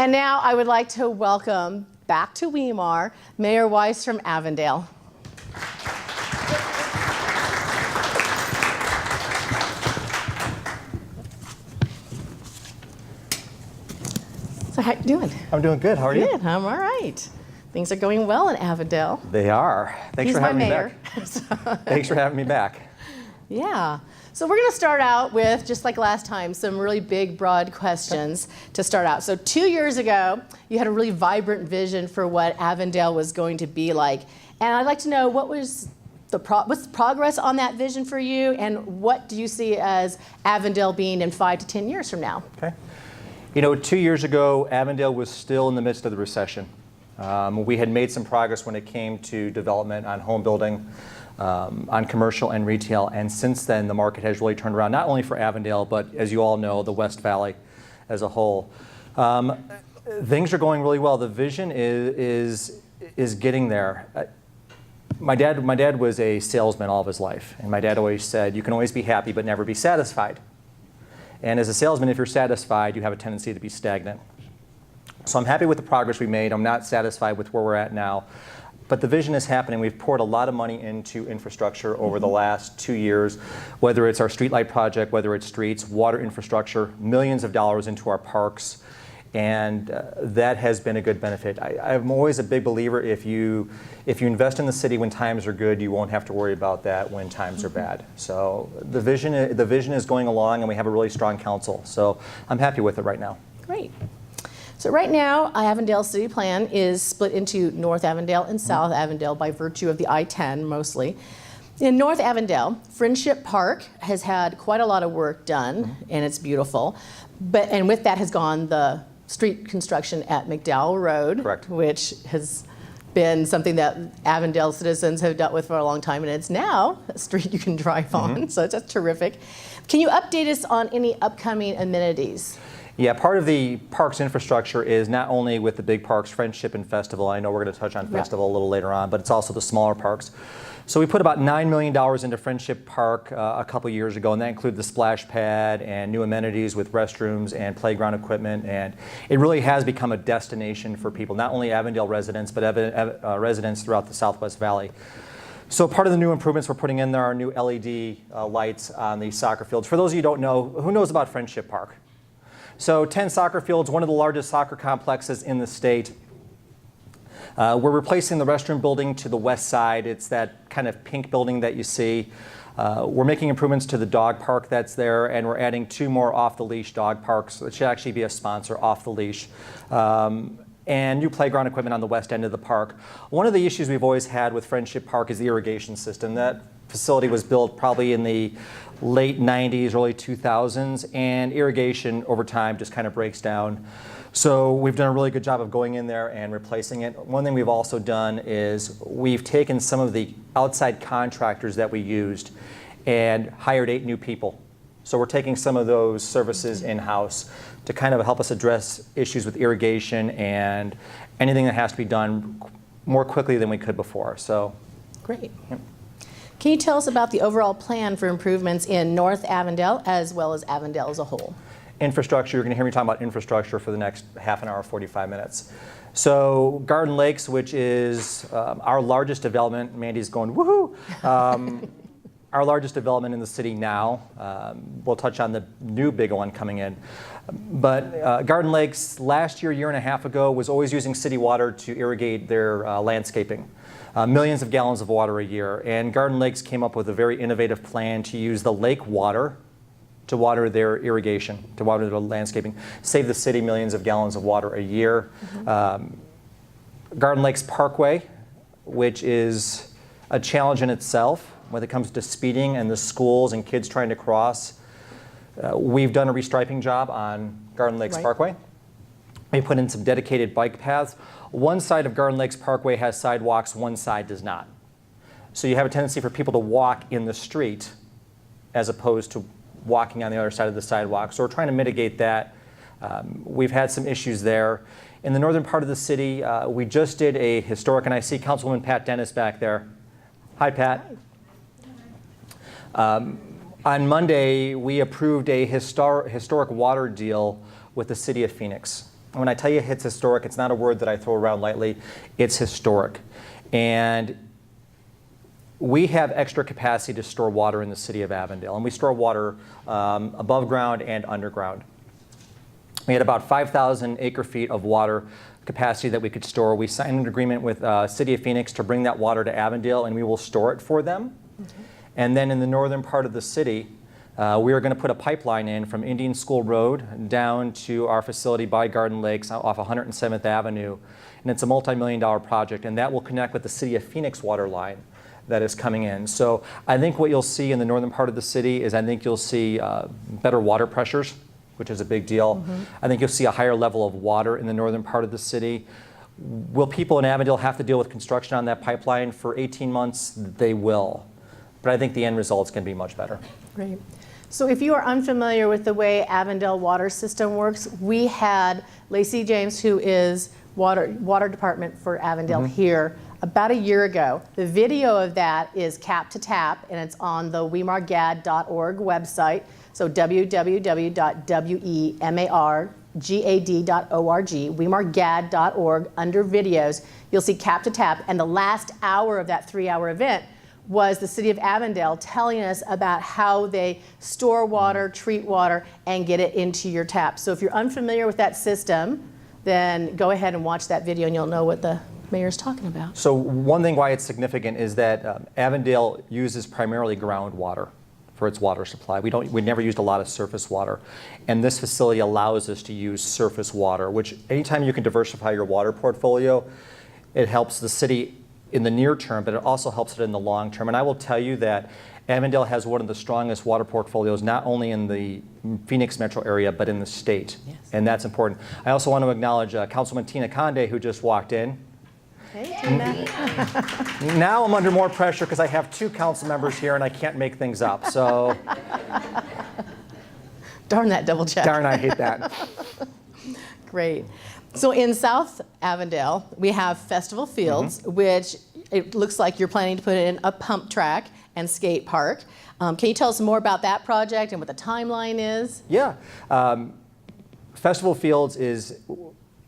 And now I would like to welcome back to WeMAR, Mayor Weise from Avondale. So how you doing? I'm doing good. How are you? Good. I'm all right. Things are going well in Avondale. They are. Thanks He's for having my me mayor. back. Thanks for having me back. Yeah. So we're going to start out with, just like last time, some really big, broad questions to start out. So 2 years ago, you had a really vibrant vision for what Avondale was going to be like. And I'd like to know what's the progress on that vision for you, and what do you see as Avondale being in 5 to 10 years from now? Okay. You know, 2 years ago, Avondale was still in the midst of the recession. We had made some progress when it came to development on home building, on commercial and retail, and since then the market has really turned around, not only for Avondale, but as you all know, the West Valley as a whole. Things are going really well. The vision is getting there. My dad was a salesman all of his life, and my dad always said, you can always be happy but never be satisfied. And as a salesman, if you're satisfied, you have a tendency to be stagnant. So I'm happy with the progress we made. I'm not satisfied with where we're at now. But the vision is happening. We've poured a lot of money into infrastructure over the last 2 years, whether it's our streetlight project, whether it's streets, water infrastructure, millions of dollars into our parks. And that has been a good benefit. I'm always a big believer, if you invest in the city when times are good, you won't have to worry about that when times are bad. So the vision is going along, and we have a really strong council. So I'm happy with it right now. Great. So right now, Avondale City Plan is split into North Avondale and South Avondale by virtue of the I-10 mostly. In North Avondale, Friendship Park has had quite a lot of work done, and it's beautiful. And with that has gone the street construction at McDowell Road, correct, which has been something that Avondale citizens have dealt with for a long time, and it's now a street you can drive on, so that's terrific. Can you update us on any upcoming amenities? Yeah, part of the parks infrastructure is not only with the big parks, Friendship and Festival. I know we're going to touch on Festival a little later on, but it's also the smaller parks. So we put about $9 million into Friendship Park a couple years ago, and that included the splash pad and new amenities with restrooms and playground equipment. And it really has become a destination for people, not only Avondale residents, but residents throughout the Southwest Valley. So part of the new improvements we're putting in there are new LED lights on the soccer fields. For those of you who don't know, who knows about Friendship Park? So 10 soccer fields, one of the largest soccer complexes in the state. We're replacing the restroom building to the west side. It's that kind of pink building that you see. We're making improvements to the dog park that's there, and we're adding 2 more off-the-leash dog parks. It should actually be a sponsor, Off the Leash. And new playground equipment on the west end of the park. One of the issues we've always had with Friendship Park is the irrigation system. That facility was built probably in the late 90s, early 2000s, and irrigation over time just kind of breaks down. So we've done a really good job of going in there and replacing it. One thing we've also done is we've taken some of the outside contractors that we used and hired 8 new people. So we're taking some of those services in-house to kind of help us address issues with irrigation and anything that has to be done more quickly than we could before. So, great. Yeah. Can you tell us about the overall plan for improvements in North Avondale as well as Avondale as a whole? Infrastructure, you're going to hear me talk about infrastructure for the next half an hour, 45 minutes. So Garden Lakes, which is our largest development, Mandy's going woohoo, our largest development in the city now. We'll touch on the new big one coming in. But Garden Lakes last year and a half ago, was always using city water to irrigate their landscaping. Millions of gallons of water a year. And Garden Lakes came up with a very innovative plan to use the lake water to water their irrigation, to water their landscaping, save the city millions of gallons of water a year. Garden Lakes Parkway, which is a challenge in itself when it comes to speeding and the schools and kids trying to cross. We've done a restriping job on Garden Lakes Parkway. We put in some dedicated bike paths. One side of Garden Lakes Parkway has sidewalks, one side does not. So you have a tendency for people to walk in the street as opposed to walking on the other side of the sidewalk. So we're trying to mitigate that. We've had some issues there. In the northern part of the city, we just did a historic, and I see Councilwoman Pat Dennis back there. Hi, Pat. On Monday, we approved a historic water deal with the City of Phoenix. When I tell you it's historic, it's not a word that I throw around lightly. It's historic. And we have extra capacity to store water in the city of Avondale, and we store water above ground and underground. We had about 5,000 acre-feet of water capacity that we could store. We signed an agreement with City of Phoenix to bring that water to Avondale, and we will store it for them. And then in the northern part of the city, we are going to put a pipeline in from Indian School Road down to our facility by Garden Lakes off 107th Avenue. And it's a multi-million-dollar project, and that will connect with the City of Phoenix water line that is coming in. So I think what you'll see in the northern part of the city is I think you'll see better water pressures, which is a big deal. I think you'll see a higher level of water in the northern part of the city. Will people in Avondale have to deal with construction on that pipeline for 18 months? They will. But I think the end result is going to be much better. Great. So if you are unfamiliar with the way Avondale water system works, we had Lacey James, who is water department for Avondale here about a year ago. The video of that is Cap to Tap, and it's on the WeMARGAD.org website. So www.wemargad.org, WeMARGAD.org, under videos, you'll see Cap to Tap. And the last hour of that 3-hour event was the City of Avondale telling us about how they store water, treat water, and get it into your tap. So if you're unfamiliar with that system, then go ahead and watch that video and you'll know what the mayor's talking about. So one thing why it's significant is that Avondale uses primarily groundwater for its water supply. We never used a lot of surface water. And this facility allows us to use surface water, which anytime you can diversify your water portfolio, it helps the city in the near term, but it also helps it in the long term. And I will tell you that Avondale has one of the strongest water portfolios, not only in the Phoenix metro area, but in the state. Yes. And that's important. I also want to acknowledge Councilman Tina Conde, who just walked in. Hey, Tina. Now I'm under more pressure because I have 2 council members here and I can't make things up. So, Darn that double check. darn, I hate that. Great. So in South Avondale, we have Festival Fields, which it looks like you're planning to put in a pump track and skate park. Can you tell us more about that project and what the timeline is? Yeah. Festival Fields is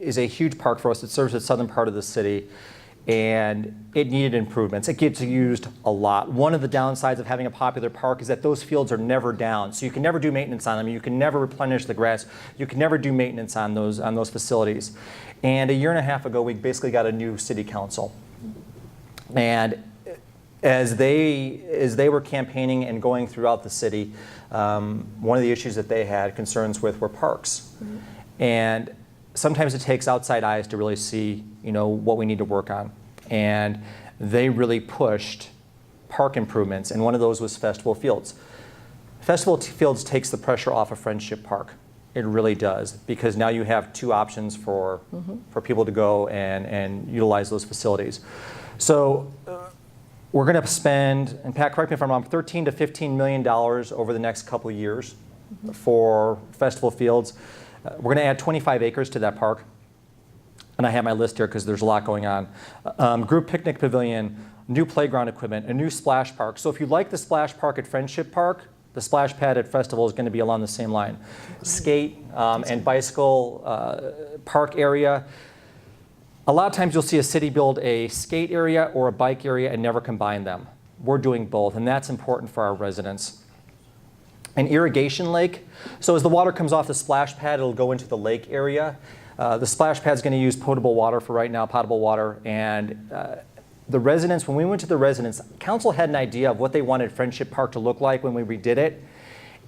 a huge park for us. It serves the southern part of the city, and it needed improvements. It gets used a lot. One of the downsides of having a popular park is that those fields are never down, so you can never do maintenance on them. You can never replenish the grass. You can never do maintenance on those facilities. And a year and a half ago, we basically got a new city council. And as they were campaigning and going throughout the city, one of the issues that they had concerns with were parks. And sometimes it takes outside eyes to really see, what we need to work on. And they really pushed park improvements, and one of those was Festival Fields. Festival Fields takes the pressure off of Friendship Park. It really does, because now you have 2 options for people to go and utilize those facilities. So we're going to spend, and Pat, correct me if I'm wrong, $13 to $15 million over the next couple of years for Festival Fields. We're going to add 25 acres to that park. And I have my list here because there's a lot going on. Group picnic pavilion, new playground equipment, a new splash park. So if you like the splash park at Friendship Park, the splash pad at Festival is going to be along the same line. Skate and bicycle park area. A lot of times you'll see a city build a skate area or a bike area and never combine them. We're doing both, and that's important for our residents. An irrigation lake. So as the water comes off the splash pad, it'll go into the lake area. The splash pad is going to use potable water for right now, potable water. And the residents, when we went to the residents, council had an idea of what they wanted Friendship Park to look like when we redid it.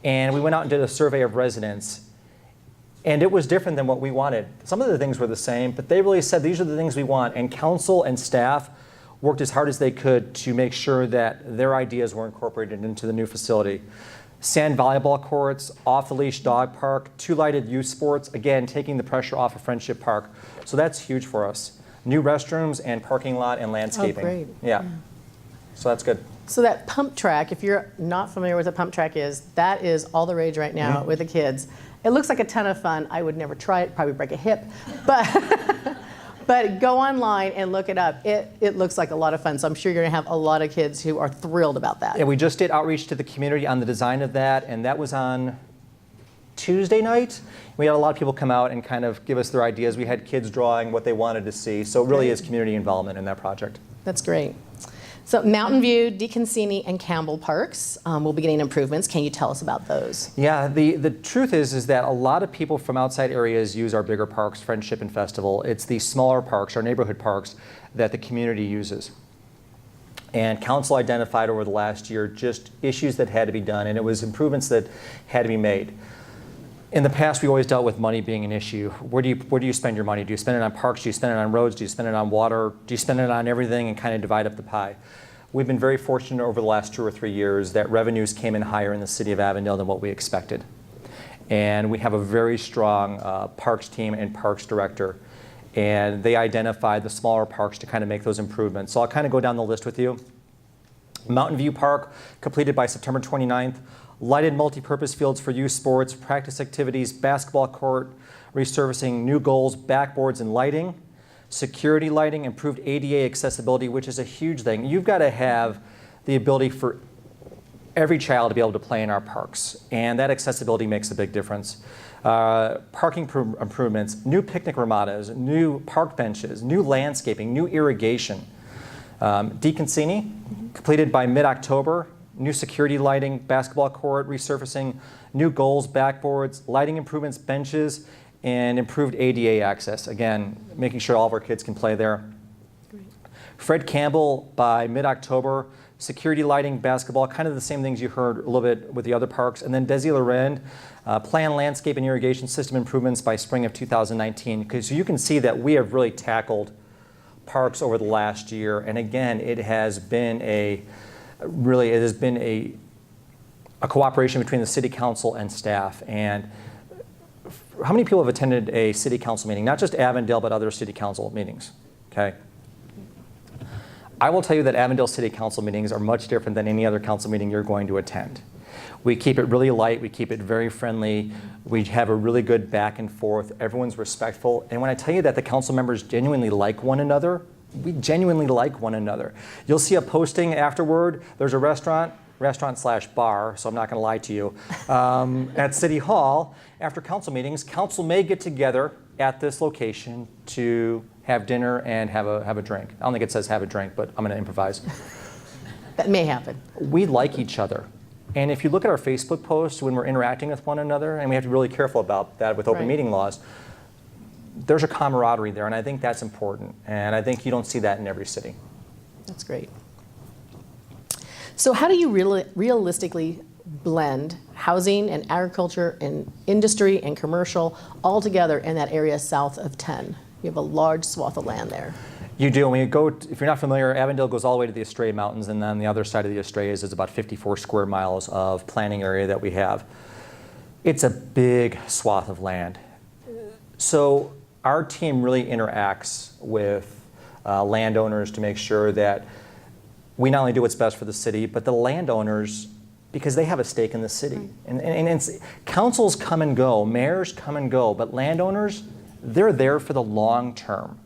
And we went out and did a survey of residents. And it was different than what we wanted. Some of the things were the same, but they really said, these are the things we want. And council and staff worked as hard as they could to make sure that their ideas were incorporated into the new facility. Sand volleyball courts, off-the-leash dog park, 2 lighted youth sports, again, taking the pressure off of Friendship Park. So that's huge for us. New restrooms and parking lot and landscaping. Oh, great. Yeah. So that's good. So that pump track, if you're not familiar with what a pump track is, that is all the rage right now with the kids. It looks like a ton of fun. I would never try it, probably break a hip. But go online and look it up. It looks like a lot of fun. So I'm sure you're going to have a lot of kids who are thrilled about that. Yeah, we just did outreach to the community on the design of that, and that was on Tuesday night. We had a lot of people come out and kind of give us their ideas. We had kids drawing what they wanted to see. So it really is community involvement in that project. That's great. So Mountain View, Deaconcini, and Campbell Parks will be getting improvements. Can you tell us about those? Yeah, the truth is that a lot of people from outside areas use our bigger parks, Friendship and Festival. It's the smaller parks, our neighborhood parks, that the community uses. And council identified over the last year just issues that had to be done, and it was improvements that had to be made. In the past, we always dealt with money being an issue. Where do you spend your money? Do you spend it on parks? Do you spend it on roads? Do you spend it on water? Do you spend it on everything and kind of divide up the pie? We've been very fortunate over the last 2 or 3 years that revenues came in higher in the City of Avondale than what we expected. And we have a very strong parks team and parks director. And they identified the smaller parks to kind of make those improvements. So I'll kind of go down the list with you. Mountain View Park, completed by September 29th. Lighted multi-purpose fields for youth sports, practice activities, basketball court, resurfacing, new goals, backboards and lighting, security lighting, improved ADA accessibility, which is a huge thing. You've got to have the ability for every child to be able to play in our parks, and that accessibility makes a big difference. Parking improvements, new picnic ramadas, new park benches, new landscaping, new irrigation. Deaconcini, completed by mid-October. New security lighting, basketball court, resurfacing, new goals, backboards, lighting improvements, benches, and improved ADA access. Again, making sure all of our kids can play there. Great. Fred Campbell by mid-October, security lighting, basketball, kind of the same things you heard a little bit with the other parks. And then Desi Loren, planned landscape and irrigation system improvements by spring of 2019. Because you can see that we have really tackled parks over the last year. And again, it has been a cooperation between the City Council and staff. And how many people have attended a City Council meeting? Not just Avondale, but other City Council meetings, okay? I will tell you that Avondale City Council meetings are much different than any other council meeting you're going to attend. We keep it really light, we keep it very friendly, we have a really good back and forth, everyone's respectful. And when I tell you that the council members genuinely like one another, we genuinely like one another. You'll see a posting afterward. There's a restaurant/bar, so I'm not going to lie to you, at City Hall. After council meetings, council may get together at this location to have dinner and have a drink. I don't think it says have a drink, but I'm going to improvise. That may happen. We like each other. And if you look at our Facebook posts when we're interacting with one another, and we have to be really careful about that with open meeting laws, there's a camaraderie there, and I think that's important. And I think you don't see that in every city. That's great. So how do you realistically blend housing and agriculture and industry and commercial all together in that area south of 10? You have a large swath of land there. You do. When you go, if you're not familiar, Avondale goes all the way to the Estrella Mountains, and then the other side of the Estrellas is about 54 square miles of planting area that we have. It's a big swath of land. So our team really interacts with landowners to make sure that we not only do what's best for the city, but the landowners, because they have a stake in the city. And councils come and go, mayors come and go, but landowners, they're there for the long term.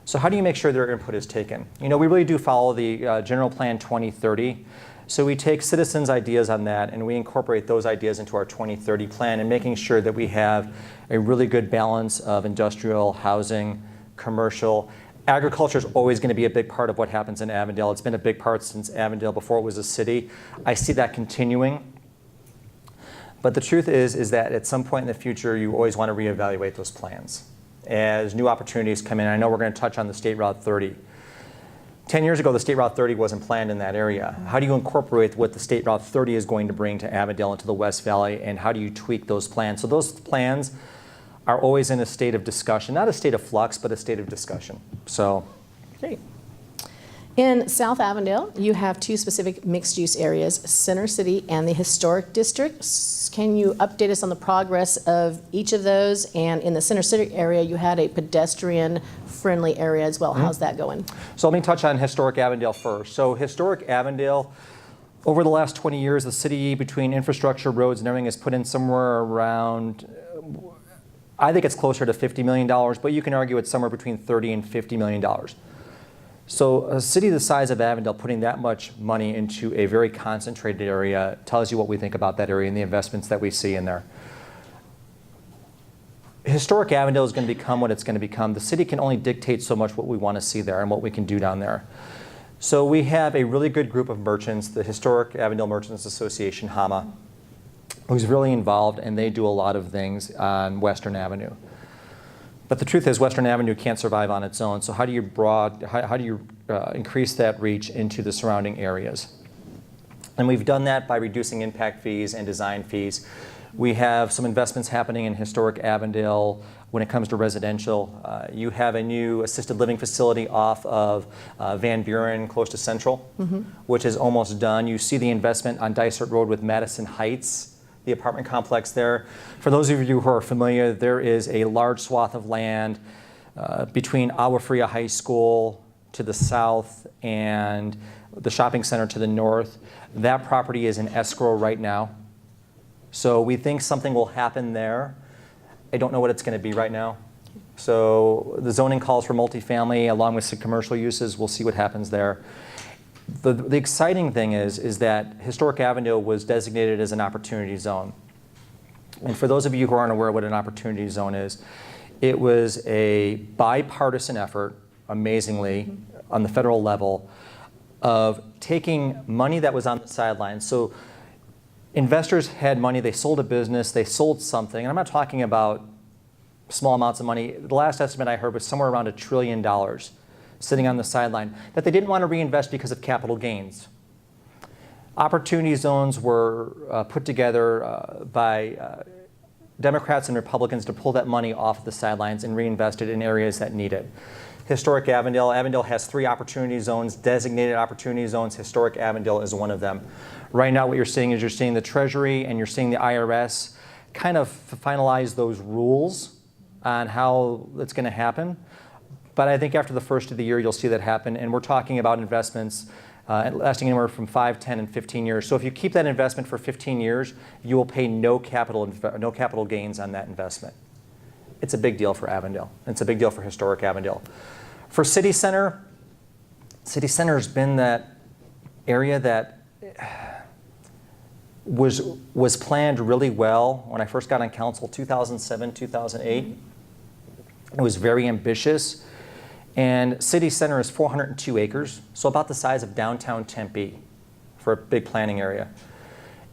So how do you make sure their input is taken? You know, we really do follow the General Plan 2030. So we take citizens' ideas on that and we incorporate those ideas into our 2030 plan and making sure that we have a really good balance of industrial, housing, commercial. Agriculture is always going to be a big part of what happens in Avondale. It's been a big part since Avondale before it was a city. I see that continuing. But the truth is that at some point in the future, you always want to reevaluate those plans as new opportunities come in. I know we're going to touch on the State Route 30. 10 years ago, the State Route 30 wasn't planned in that area. How do you incorporate what the State Route 30 is going to bring to Avondale and to the West Valley, and how do you tweak those plans? So those plans are always in a state of discussion, not a state of flux, but a state of discussion. So, great. In South Avondale, you have two specific mixed-use areas, Center City and the Historic District. Can you update us on the progress of each of those? And in the Center City area, you had a pedestrian-friendly area as well. How's that going? So let me touch on Historic Avondale first. So Historic Avondale, over the last 20 years, the city, between infrastructure, roads, and everything, has put in somewhere around, I think it's closer to $50 million, but you can argue it's somewhere between $30 and $50 million. So a city the size of Avondale putting that much money into a very concentrated area tells you what we think about that area and the investments that we see in there. Historic Avondale is going to become what it's going to become. The city can only dictate so much what we want to see there and what we can do down there. So we have a really good group of merchants, the Historic Avondale Merchants Association, HAMA, who's really involved, and they do a lot of things on Western Avenue. But the truth is, Western Avenue can't survive on its own. So how do you increase that reach into the surrounding areas? And we've done that by reducing impact fees and design fees. We have some investments happening in Historic Avondale when it comes to residential. You have a new assisted living facility off of Van Buren, close to Central, which is almost done. You see the investment on Dysart Road with Madison Heights, the apartment complex there. For those of you who are familiar, there is a large swath of land between Agua Fria High School to the south and the shopping center to the north. That property is in escrow right now. So we think something will happen there. I don't know what it's going to be right now. So the zoning calls for multifamily along with some commercial uses. We'll see what happens there. The exciting thing is that Historic Avondale was designated as an opportunity zone. And for those of you who aren't aware of what an opportunity zone is, it was a bipartisan effort, amazingly, on the federal level, of taking money that was on the sidelines. So investors had money, they sold a business, they sold something, and I'm not talking about small amounts of money. The last estimate I heard was somewhere around $1 trillion sitting on the sideline that they didn't want to reinvest because of capital gains. Opportunity zones were put together by Democrats and Republicans to pull that money off the sidelines and reinvest it in areas that need it. Historic Avondale. Avondale has 3 opportunity zones, designated opportunity zones. Historic Avondale is one of them. Right now what you're seeing is you're seeing the Treasury and you're seeing the IRS kind of finalize those rules on how it's going to happen. But I think after the first of the year you'll see that happen, and we're talking about investments lasting anywhere from 5, 10, and 15 years. So if you keep that investment for 15 years, you will pay no capital gains on that investment. It's a big deal for Avondale. It's a big deal for Historic Avondale. For City Center has been that area that was planned really well when I first got on council, 2007, 2008. It was very ambitious. And City Center is 402 acres, so about the size of downtown Tempe for a big planning area.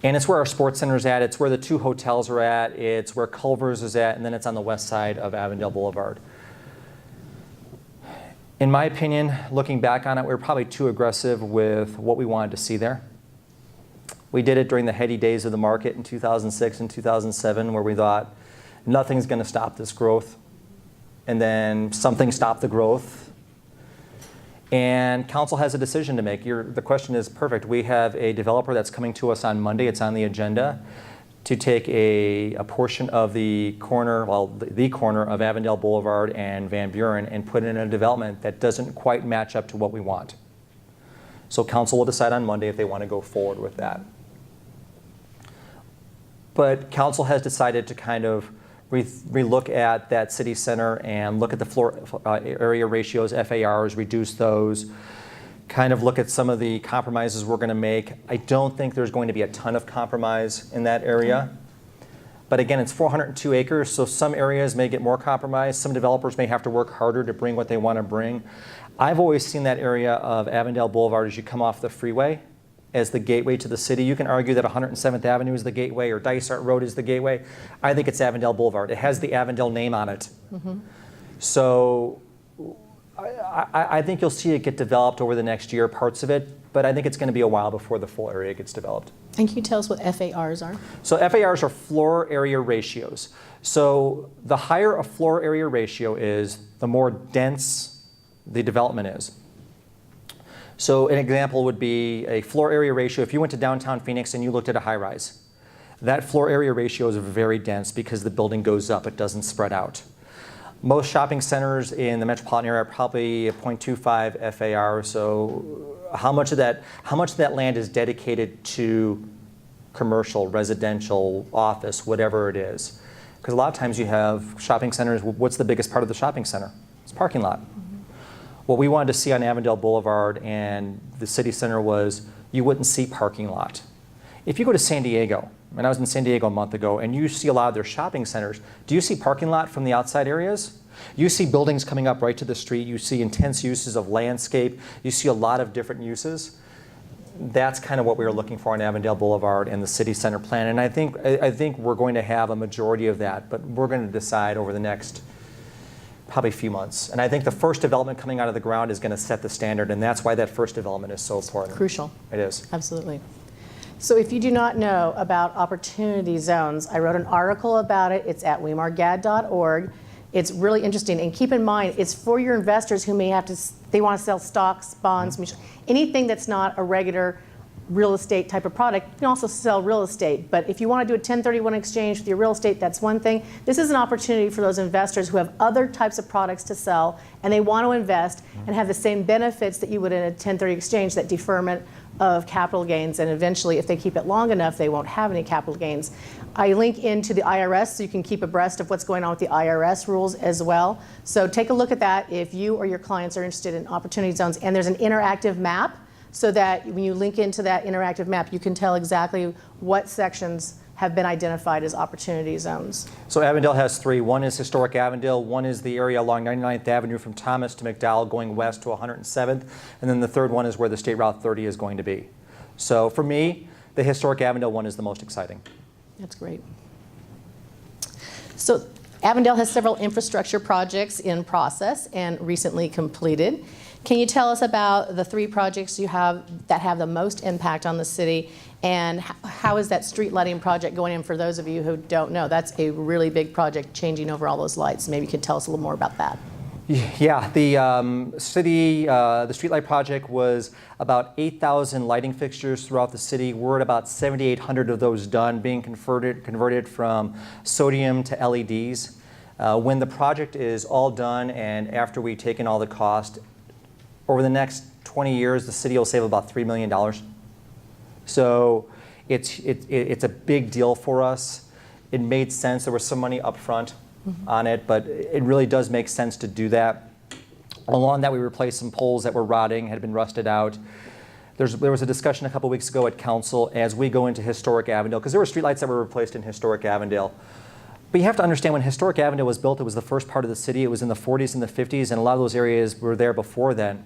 And it's where our sports center is at, it's where the 2 hotels are at, it's where Culver's is at, and then it's on the west side of Avondale Boulevard. In my opinion, looking back on it, we were probably too aggressive with what we wanted to see there. We did it during the heady days of the market in 2006 and 2007, where we thought nothing's going to stop this growth. And then something stopped the growth. And council has a decision to make. The question is perfect. We have a developer that's coming to us on Monday. It's on the agenda to take a portion of the corner, the corner of Avondale Boulevard and Van Buren and put in a development that doesn't quite match up to what we want. So council will decide on Monday if they want to go forward with that. But council has decided to kind of relook at that city center and look at the floor area ratios, FARs, reduce those, kind of look at some of the compromises we're going to make. I don't think there's going to be a ton of compromise in that area. But again, it's 402 acres, so some areas may get more compromise. Some developers may have to work harder to bring what they want to bring. I've always seen that area of Avondale Boulevard as you come off the freeway as the gateway to the city. You can argue that 107th Avenue is the gateway or Dysart Road is the gateway. I think it's Avondale Boulevard. It has the Avondale name on it. So I think you'll see it get developed over the next year, parts of it, but I think it's going to be a while before the full area gets developed. And can you tell us what FARs are? So FARs are floor area ratios. So the higher a floor area ratio is, the more dense the development is. So an example would be a floor area ratio. If you went to downtown Phoenix and you looked at a high-rise, that floor area ratio is very dense because the building goes up, it doesn't spread out. Most shopping centers in the metropolitan area are probably a 0.25 FAR. So how much of that land is dedicated to commercial, residential, office, whatever it is? Because a lot of times you have shopping centers, what's the biggest part of the shopping center? It's parking lot. What we wanted to see on Avondale Boulevard and the city center was you wouldn't see parking lot. If you go to San Diego, and I was in San Diego a month ago, and you see a lot of their shopping centers. Do you see parking lot from the outside areas? You see buildings coming up right to the street. You see intense uses of landscape. You see a lot of different uses. That's kind of what we were looking for on Avondale Boulevard and the city center plan. And I think we're going to have a majority of that, but we're going to decide over the next probably few months. And I think the first development coming out of the ground is going to set the standard, and that's why that first development is so important. Crucial. It is. Absolutely. So if you do not know about opportunity zones, I wrote an article about it. It's at wemargad.org. It's really interesting, and keep in mind, it's for your investors who may have to, they want to sell stocks, bonds, anything that's not a regular real estate type of product. You can also sell real estate, but if you want to do a 1031 exchange with your real estate, that's one thing. This is an opportunity for those investors who have other types of products to sell, and they want to invest and have the same benefits that you would in a 1030 exchange, that deferment of capital gains, and eventually, if they keep it long enough, they won't have any capital gains. I link into the IRS so you can keep abreast of what's going on with the IRS rules as well. So take a look at that if you or your clients are interested in opportunity zones. And there's an interactive map so that when you link into that interactive map, you can tell exactly what sections have been identified as opportunity zones. So Avondale has three. One is historic Avondale. One is the area along 99th Avenue from Thomas to McDowell going west to 107th. And then the third one is where the State Route 30 is going to be. So for me, the historic Avondale one is the most exciting. That's great. So Avondale has several infrastructure projects in process and recently completed. Can you tell us about the three projects you have that have the most impact on the city, and how is that street lighting project going in? For those of you who don't know, that's a really big project, changing over all those lights. Maybe you could tell us a little more about that. Yeah, the the streetlight project was about 8,000 lighting fixtures throughout the city. We're at about 7,800 of those done, being converted from sodium to LEDs. When the project is all done and after we've taken all the cost, over the next 20 years, the city will save about $3 million. So it's a big deal for us. It made sense. There was some money up front on it, but it really does make sense to do that. Along that, we replaced some poles that were rotting, had been rusted out. There was a discussion a couple weeks ago at council as we go into historic Avondale, because there were streetlights that were replaced in historic Avondale. But you have to understand, when historic Avondale was built, it was the first part of the city. It was in the 40s and the 50s, and a lot of those areas were there before then.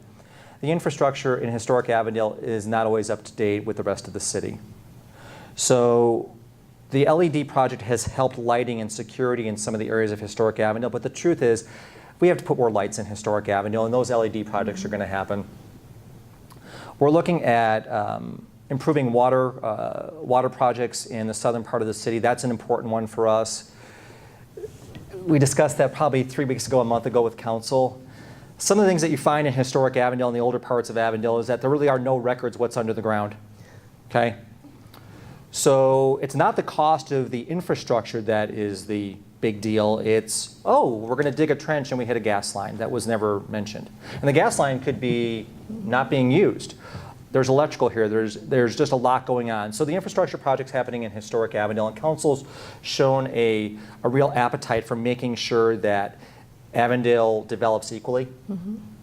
The infrastructure in historic Avondale is not always up to date with the rest of the city. So the LED project has helped lighting and security in some of the areas of historic Avondale, but the truth is we have to put more lights in historic Avondale, and those LED projects are going to happen. We're looking at improving water projects in the southern part of the city. That's an important one for us. We discussed that probably 3 weeks ago, a month ago with council. Some of the things that you find in historic Avondale and the older parts of Avondale is that there really are no records what's under the ground. Okay? So it's not the cost of the infrastructure that is the big deal. It's, oh, we're going to dig a trench and we hit a gas line. That was never mentioned. And the gas line could be not being used. There's electrical here. There's just a lot going on. So the infrastructure projects happening in historic Avondale, and council's shown a real appetite for making sure that Avondale develops equally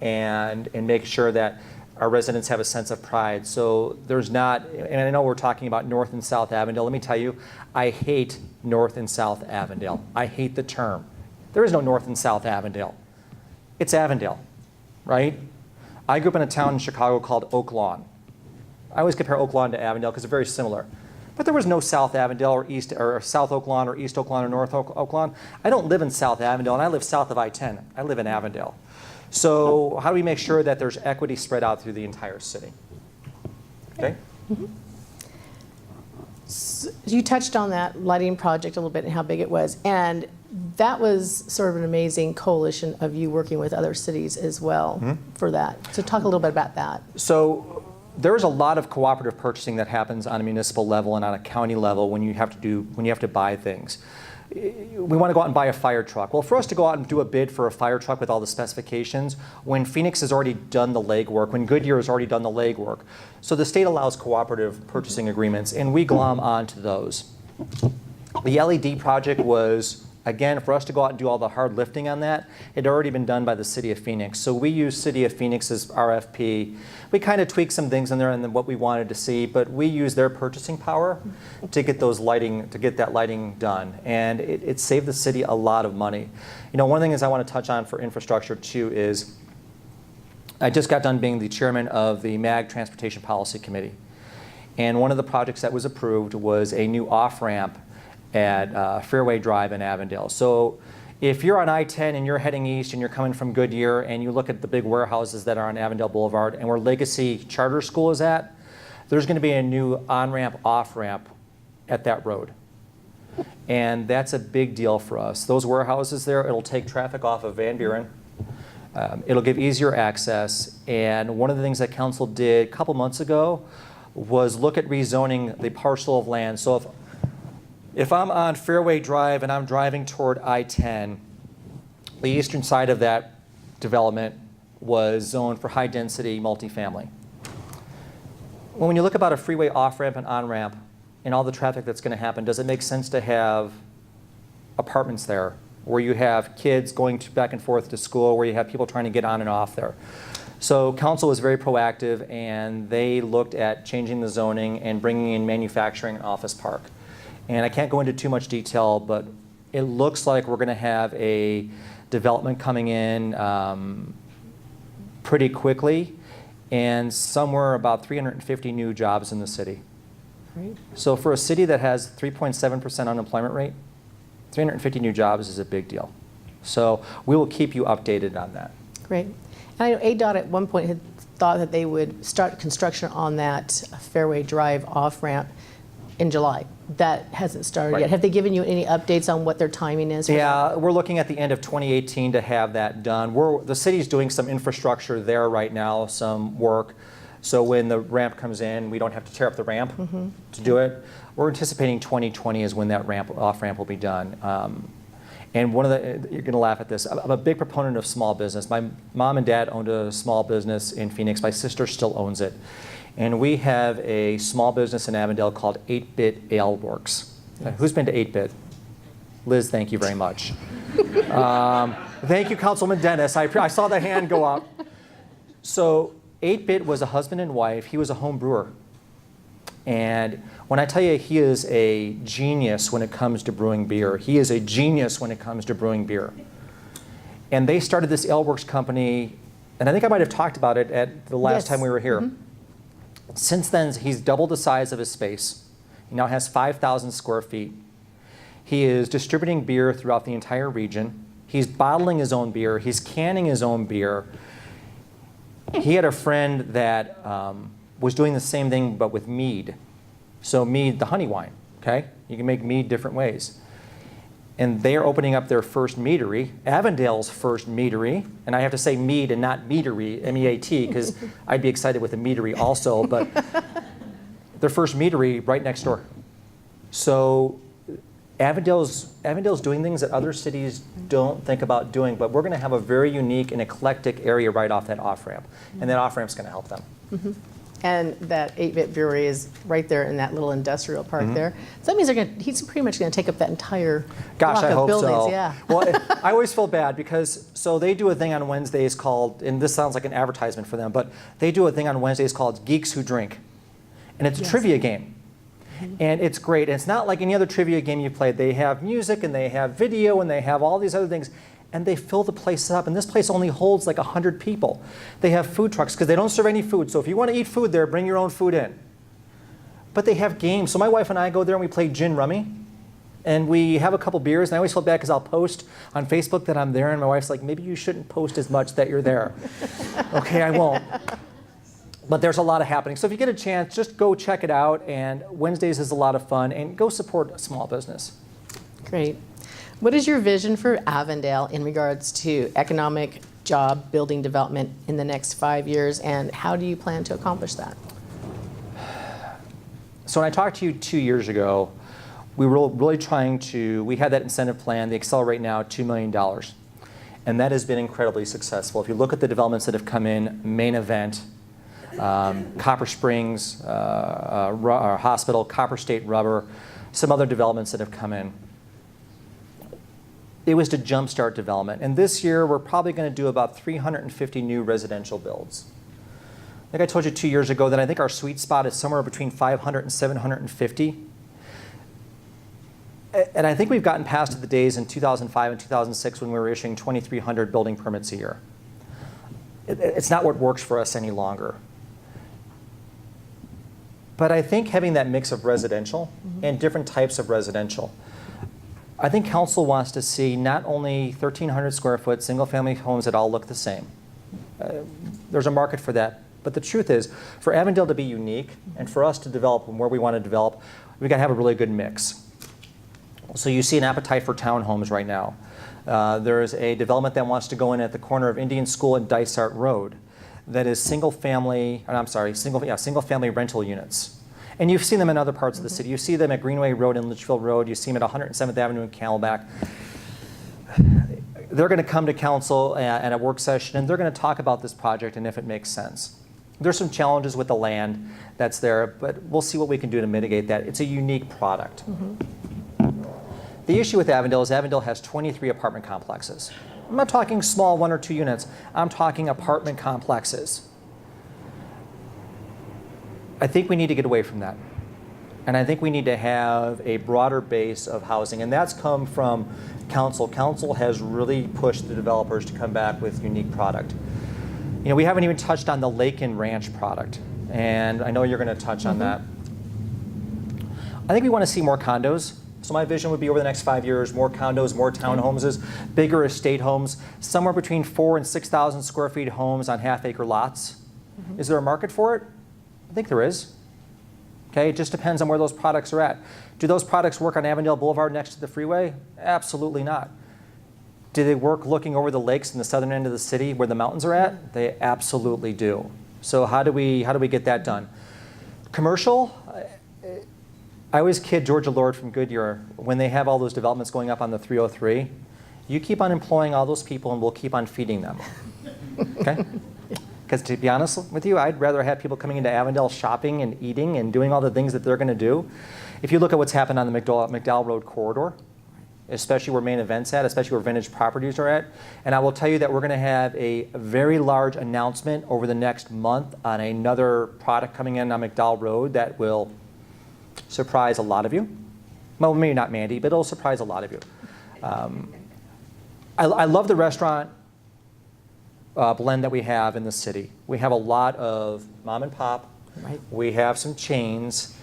and make sure that our residents have a sense of pride. So there's not, and I know we're talking about North and South Avondale. Let me tell you, I hate North and South Avondale. I hate the term. There is no North and South Avondale. It's Avondale, right? I grew up in a town in Chicago called Oak Lawn. I always compare Oak Lawn to Avondale because they're very similar. But there was no South Avondale or East or South Oak Lawn or East Oak Lawn or North Oak Lawn. I don't live in South Avondale, and I live south of I-10. I live in Avondale. So how do we make sure that there's equity spread out through the entire city? Okay? So you touched on that lighting project a little bit and how big it was. And that was sort of an amazing coalition of you working with other cities as well for that. So talk a little bit about that. So there's a lot of cooperative purchasing that happens on a municipal level and on a county level when you have to buy things. We want to go out and buy a fire truck. Well, for us to go out and do a bid for a fire truck with all the specifications, when Phoenix has already done the legwork, when Goodyear has already done the legwork, so the state allows cooperative purchasing agreements, and we glom onto those. The LED project was again, for us to go out and do all the hard lifting on that, it had already been done by the City of Phoenix. So we used City of Phoenix's RFP. We kind of tweaked some things in there and what we wanted to see, but we used their purchasing power to get that lighting done. And it saved the city a lot of money. You know, one thing is I want to touch on for infrastructure too is I just got done being the chairman of the MAG Transportation Policy Committee. And one of the projects that was approved was a new off-ramp at Fairway Drive in Avondale. So if you're on I-10 and you're heading east and you're coming from Goodyear and you look at the big warehouses that are on Avondale Boulevard and where Legacy Charter School is at, there's going to be a new on-ramp, off-ramp at that road. And that's a big deal for us. Those warehouses there, it'll take traffic off of Van Buren. It'll give easier access. And one of the things that council did a couple months ago was look at rezoning the parcel of land. So if I'm on Fairway Drive and I'm driving toward I-10, the eastern side of that development was zoned for high-density multifamily. When you look about a freeway off-ramp and on-ramp and all the traffic that's going to happen, does it make sense to have apartments there where you have kids going back and forth to school, where you have people trying to get on and off there? So council was very proactive, and they looked at changing the zoning and bringing in manufacturing and office park. And I can't go into too much detail, but it looks like we're going to have a development coming in pretty quickly, and somewhere about 350 new jobs in the city. Great. So for a city that has 3.7% unemployment rate, 350 new jobs is a big deal. So we will keep you updated on that. Great. And I know ADOT at one point had thought that they would start construction on that Fairway Drive off-ramp in July. That hasn't started Right. yet. Have they given you any updates on what their timing is? For Yeah, that? we're looking at the end of 2018 to have that done. The city's doing some infrastructure there right now, some work. So when the ramp comes in, we don't have to tear up the ramp to do it. We're anticipating 2020 is when that off-ramp will be done. And you're going to laugh at this, I'm a big proponent of small business. My mom and dad owned a small business in Phoenix. My sister still owns it. And we have a small business in Avondale called 8-Bit Ale Works. Who's been to 8-Bit? Liz, thank you very much. Thank you, Councilman Dennis. I saw the hand go up. So 8-Bit was a husband and wife. He was a home brewer. And when I tell you he is a genius when it comes to brewing beer, he is a genius when it comes to brewing beer. And they started this Ale Works company, and I think I might have talked about it at the last time we were here. Since then, he's doubled the size of his space. He now has 5,000 square feet. He is distributing beer throughout the entire region. He's bottling his own beer. He's canning his own beer. He had a friend that was doing the same thing, but with mead. So mead, the honey wine, okay? You can make mead different ways. And they are opening up their first meadery, Avondale's first meadery. And I have to say mead and not meadery, M-E-A-T, because I'd be excited with a meadery also, but their first meadery right next door. So Avondale's doing things that other cities don't think about doing, but we're going to have a very unique and eclectic area right off that off-ramp. And that off-ramp's going to help them. And that 8-Bit Brewery is right there in that little industrial park there. So that means he's pretty much going to take up that entire block I of hope buildings. so. Yeah. Well, I always feel bad because, so they do a thing on Wednesdays called, and this sounds like an advertisement for them, but they do a thing on Wednesdays called Geeks Who Drink. And it's a trivia game. And it's great. And it's not like any other trivia game you played. They have music and they have video and they have all these other things. And they fill the place up. And this place only holds like 100 people. They have food trucks because they don't serve any food. So if you want to eat food there, bring your own food in. But they have games. So my wife and I go there and we play gin rummy. And we have a couple beers. And I always feel bad because I'll post on Facebook that I'm there. And my wife's like, maybe you shouldn't post as much that you're there. Okay, I won't. But there's a lot of happening. So if you get a chance, just go check it out. And Wednesdays is a lot of fun. And go support a small business. Great. What is your vision for Avondale in regards to economic job building development in the next 5 years, and how do you plan to accomplish that? So when I talked to you 2 years ago, we were really trying to, we had that incentive plan, the Accelerate Now, $2 million. And that has been incredibly successful. If you look at the developments that have come in, Main Event, Copper Springs Hospital, Copper State Rubber, some other developments that have come in. it was to jumpstart development. And this year, we're probably going to do about 350 new residential builds. Like I told you 2 years ago, that I think our sweet spot is somewhere between 500 and 750. And I think we've gotten past the days in 2005 and 2006 when we were issuing 2,300 building permits a year. It's not what works for us any longer. But I think having that mix of residential and different types of residential, I think council wants to see not only 1,300 square foot single family homes that all look the same. There's a market for that. But the truth is, for Avondale to be unique and for us to develop where we want to develop, we've got to have a really good mix. So you see an appetite for townhomes right now. There is a development that wants to go in at the corner of Indian School and Dysart Road that is single family rental units. And you've seen them in other parts of the city. You see them at Greenway Road and Litchfield Road. You see them at 107th Avenue in Camelback. They're going to come to council at a work session, and they're going to talk about this project and if it makes sense. There's some challenges with the land that's there, but we'll see what we can do to mitigate that. It's a unique product. The issue with Avondale is Avondale has 23 apartment complexes. I'm not talking small 1 or 2 units. I'm talking apartment complexes. I think we need to get away from that. And I think we need to have a broader base of housing. And that's come from council. Council has really pushed the developers to come back with unique product. You know, we haven't even touched on the Lake and Ranch product. And I know you're going to touch on that. I think we want to see more condos. So my vision would be over the next 5 years, more condos, more townhomes, bigger estate homes, somewhere between 4,000 and 6,000 square feet homes on half-acre lots. Is there a market for it? I think there is. Okay, it just depends on where those products are at. Do those products work on Avondale Boulevard next to the freeway? Absolutely not. Do they work looking over the lakes in the southern end of the city where the mountains are at? They absolutely do. So how do we get that done? Commercial, I always kid Georgia Lord from Goodyear when they have all those developments going up on the 303. You keep on employing all those people and we'll keep on feeding them. Okay? Because to be honest with you, I'd rather have people coming into Avondale shopping and eating and doing all the things that they're going to do. If you look at what's happened on the McDowell Road corridor, especially where main events at, especially where vintage properties are at. And I will tell you that we're going to have a very large announcement over the next month on another product coming in on McDowell Road that will surprise a lot of you. Well, maybe not Mandy, but it'll surprise a lot of you. I love the restaurant blend that we have in the city. We have a lot of mom and pop. Right. We have some chains.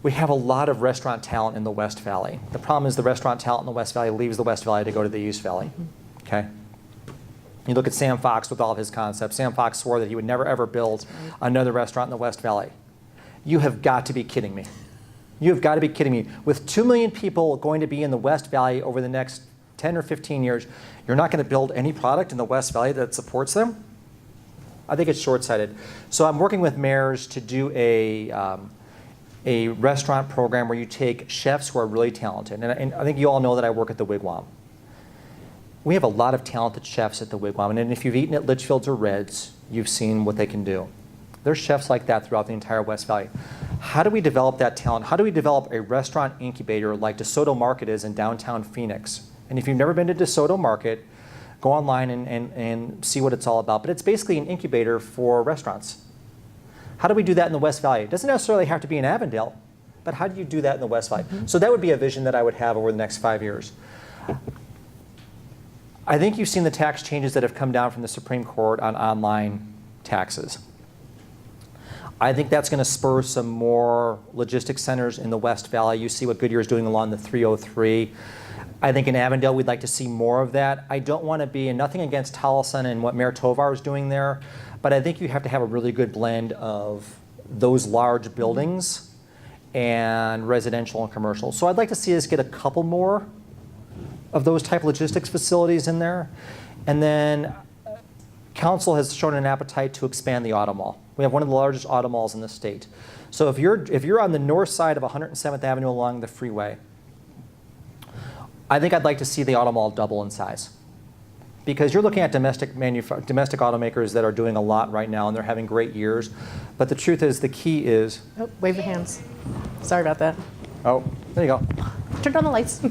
We have a lot of restaurant talent in the West Valley. The problem is the restaurant talent in the West Valley leaves the West Valley to go to the East Valley. Okay? You look at Sam Fox with all of his concepts. Sam Fox swore that he would never ever build another restaurant in the West Valley. You have got to be kidding me. You have got to be kidding me. With 2 million people going to be in the West Valley over the next 10 or 15 years, you're not going to build any product in the West Valley that supports them? I think it's short-sighted. So I'm working with mayors to do a restaurant program where you take chefs who are really talented. And I think you all know that I work at the Wigwam. We have a lot of talented chefs at the Wigwam. And if you've eaten at Litchfield's or Red's, you've seen what they can do. There's chefs like that throughout the entire West Valley. How do we develop that talent? How do we develop a restaurant incubator like DeSoto Market is in downtown Phoenix? And if you've never been to DeSoto Market, go online and see what it's all about. But it's basically an incubator for restaurants. How do we do that in the West Valley? It doesn't necessarily have to be in Avondale, but how do you do that in the West Valley? So that would be a vision that I would have over the next 5 years. I think you've seen the tax changes that have come down from the Supreme Court on online taxes. I think that's going to spur some more logistics centers in the West Valley. You see what Goodyear is doing along the 303. I think in Avondale we'd like to see more of that. I don't want to be, and nothing against Tolleson and what Mayor Tovar is doing there, but I think you have to have a really good blend of those large buildings and residential and commercial. So I'd like to see us get a couple more of those type of logistics facilities in there. And then council has shown an appetite to expand the auto mall. We have one of the largest auto malls in the state. So if you're on the north side of 107th Avenue along the freeway, I think I'd like to see the auto mall double in size. Because you're looking at domestic automakers that are doing a lot right now, and they're having great years. But the truth is, the key is... Oh, wave your hands. Sorry about that. Oh, there you go. Turn on the lights.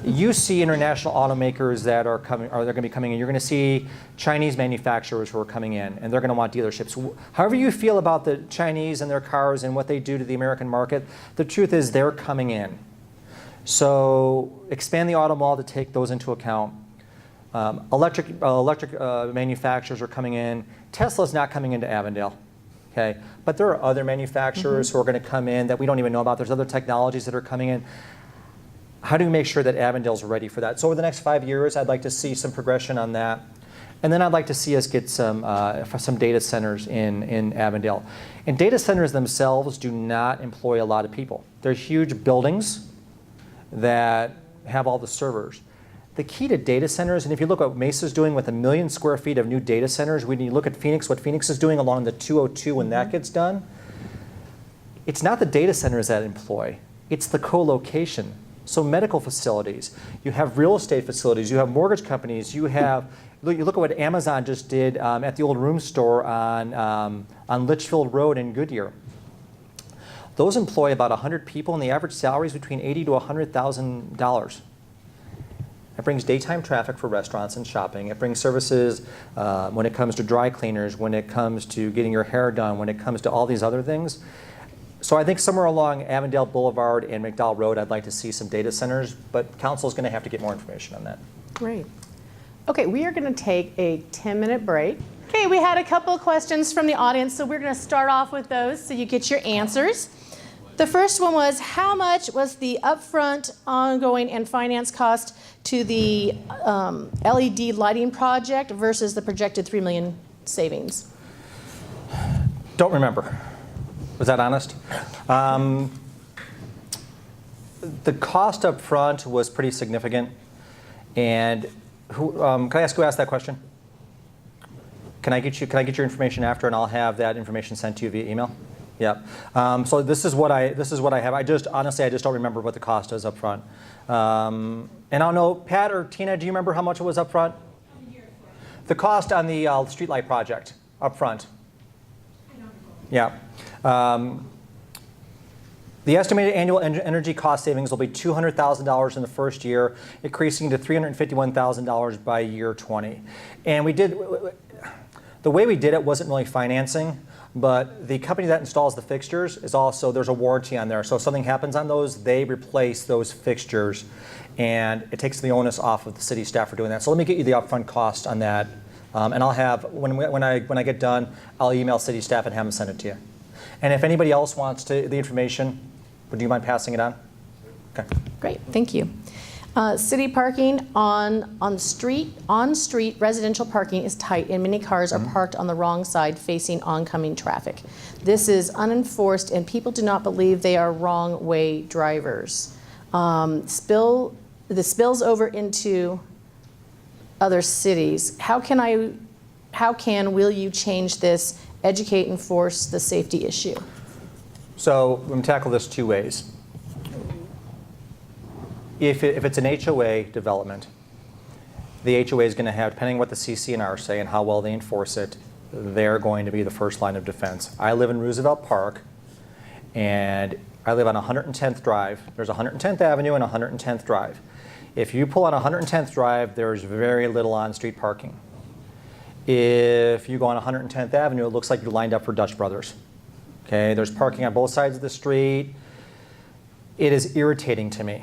You see international automakers that are coming, or they're going to be coming in. You're going to see Chinese manufacturers who are coming in, and they're going to want dealerships. However you feel about the Chinese and their cars and what they do to the American market, the truth is they're coming in. So expand the auto mall to take those into account. Electric manufacturers are coming in. Tesla's not coming into Avondale. Okay, but there are other manufacturers who are going to come in that we don't even know about. There's other technologies that are coming in. How do we make sure that Avondale's ready for that? So over the next 5 years, I'd like to see some progression on that. And then I'd like to see us get some data centers in Avondale. And data centers themselves do not employ a lot of people. They're huge buildings that have all the servers. The key to data centers, and if you look at what Mesa's doing with 1 million square feet of new data centers, when you look at Phoenix, what Phoenix is doing along the 202 when that gets done, it's not the data centers that employ, it's the co-location. So medical facilities, you have real estate facilities, you have mortgage companies, you look at what Amazon just did at the old room store on Litchfield Road in Goodyear. Those employ about 100 people, and the average salary is between $80,000 to $100,000. It brings daytime traffic for restaurants and shopping. It brings services when it comes to dry cleaners, when it comes to getting your hair done, when it comes to all these other things. So I think somewhere along Avondale Boulevard and McDowell Road, I'd like to see some data centers, but council's going to have to get more information on that. Great. Okay, we are going to take a 10-minute break. Okay, we had a couple of questions from the audience, so we're going to start off with those so you get your answers. The first one was, how much was the upfront, ongoing, and finance cost to the LED lighting project versus the projected $3 million savings? Don't remember. Was that honest? The cost up front was pretty significant. And can I ask who asked that question? Can I get your information after, and I'll have that information sent to you via email? Yeah. So this is what I have. Honestly, I just don't remember what the cost is up front. And I don't know, Pat or Tina, do you remember how much it was up front? The cost on the streetlight project up front. Yeah. The estimated annual energy cost savings will be $200,000 in the first year, increasing to $351,000 by year 20. And the way we did it wasn't really financing, but the company that installs the fixtures is also, there's a warranty on there. So if something happens on those, they replace those fixtures, and it takes the onus off of the city staff for doing that. So let me get you the upfront cost on that. And I'll have, when I get done, I'll email city staff and have them send it to you. And if anybody else wants the information, would you mind passing it on? Okay. Great, thank you. City parking on-street residential parking is tight, and many cars are parked on the wrong side facing oncoming traffic. This is unenforced, and people do not believe they are wrong-way drivers. The spills over into other cities. How will you change this, educate and force the safety issue? So I'm going to tackle this 2 ways. If it's an HOA development, the HOA is going to have, depending on what the CC&R say and how well they enforce it, they're going to be the first line of defense. I live in Roosevelt Park, and I live on 110th Drive. There's 110th Avenue and 110th Drive. If you pull on 110th Drive, there's very little on-street parking. If you go on 110th Avenue, it looks like you're lined up for Dutch Brothers. Okay, there's parking on both sides of the street. It is irritating to me.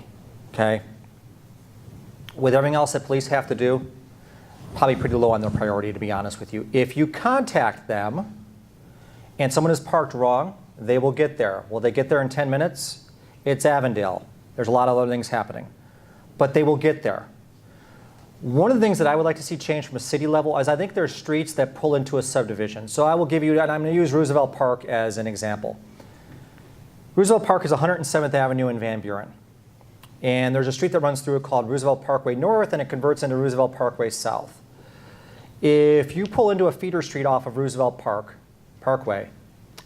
Okay, with everything else that police have to do, probably pretty low on their priority, to be honest with you. If you contact them and someone is parked wrong, they will get there. Will they get there in 10 minutes? It's Avondale. There's a lot of other things happening, but they will get there. One of the things that I would like to see change from a city level is I think there are streets that pull into a subdivision. So I will give you, and I'm going to use Roosevelt Park as an example. Roosevelt Park is 107th Avenue in Van Buren. And there's a street that runs through it called Roosevelt Parkway North, and it converts into Roosevelt Parkway South. If you pull into a feeder street off of Roosevelt Parkway,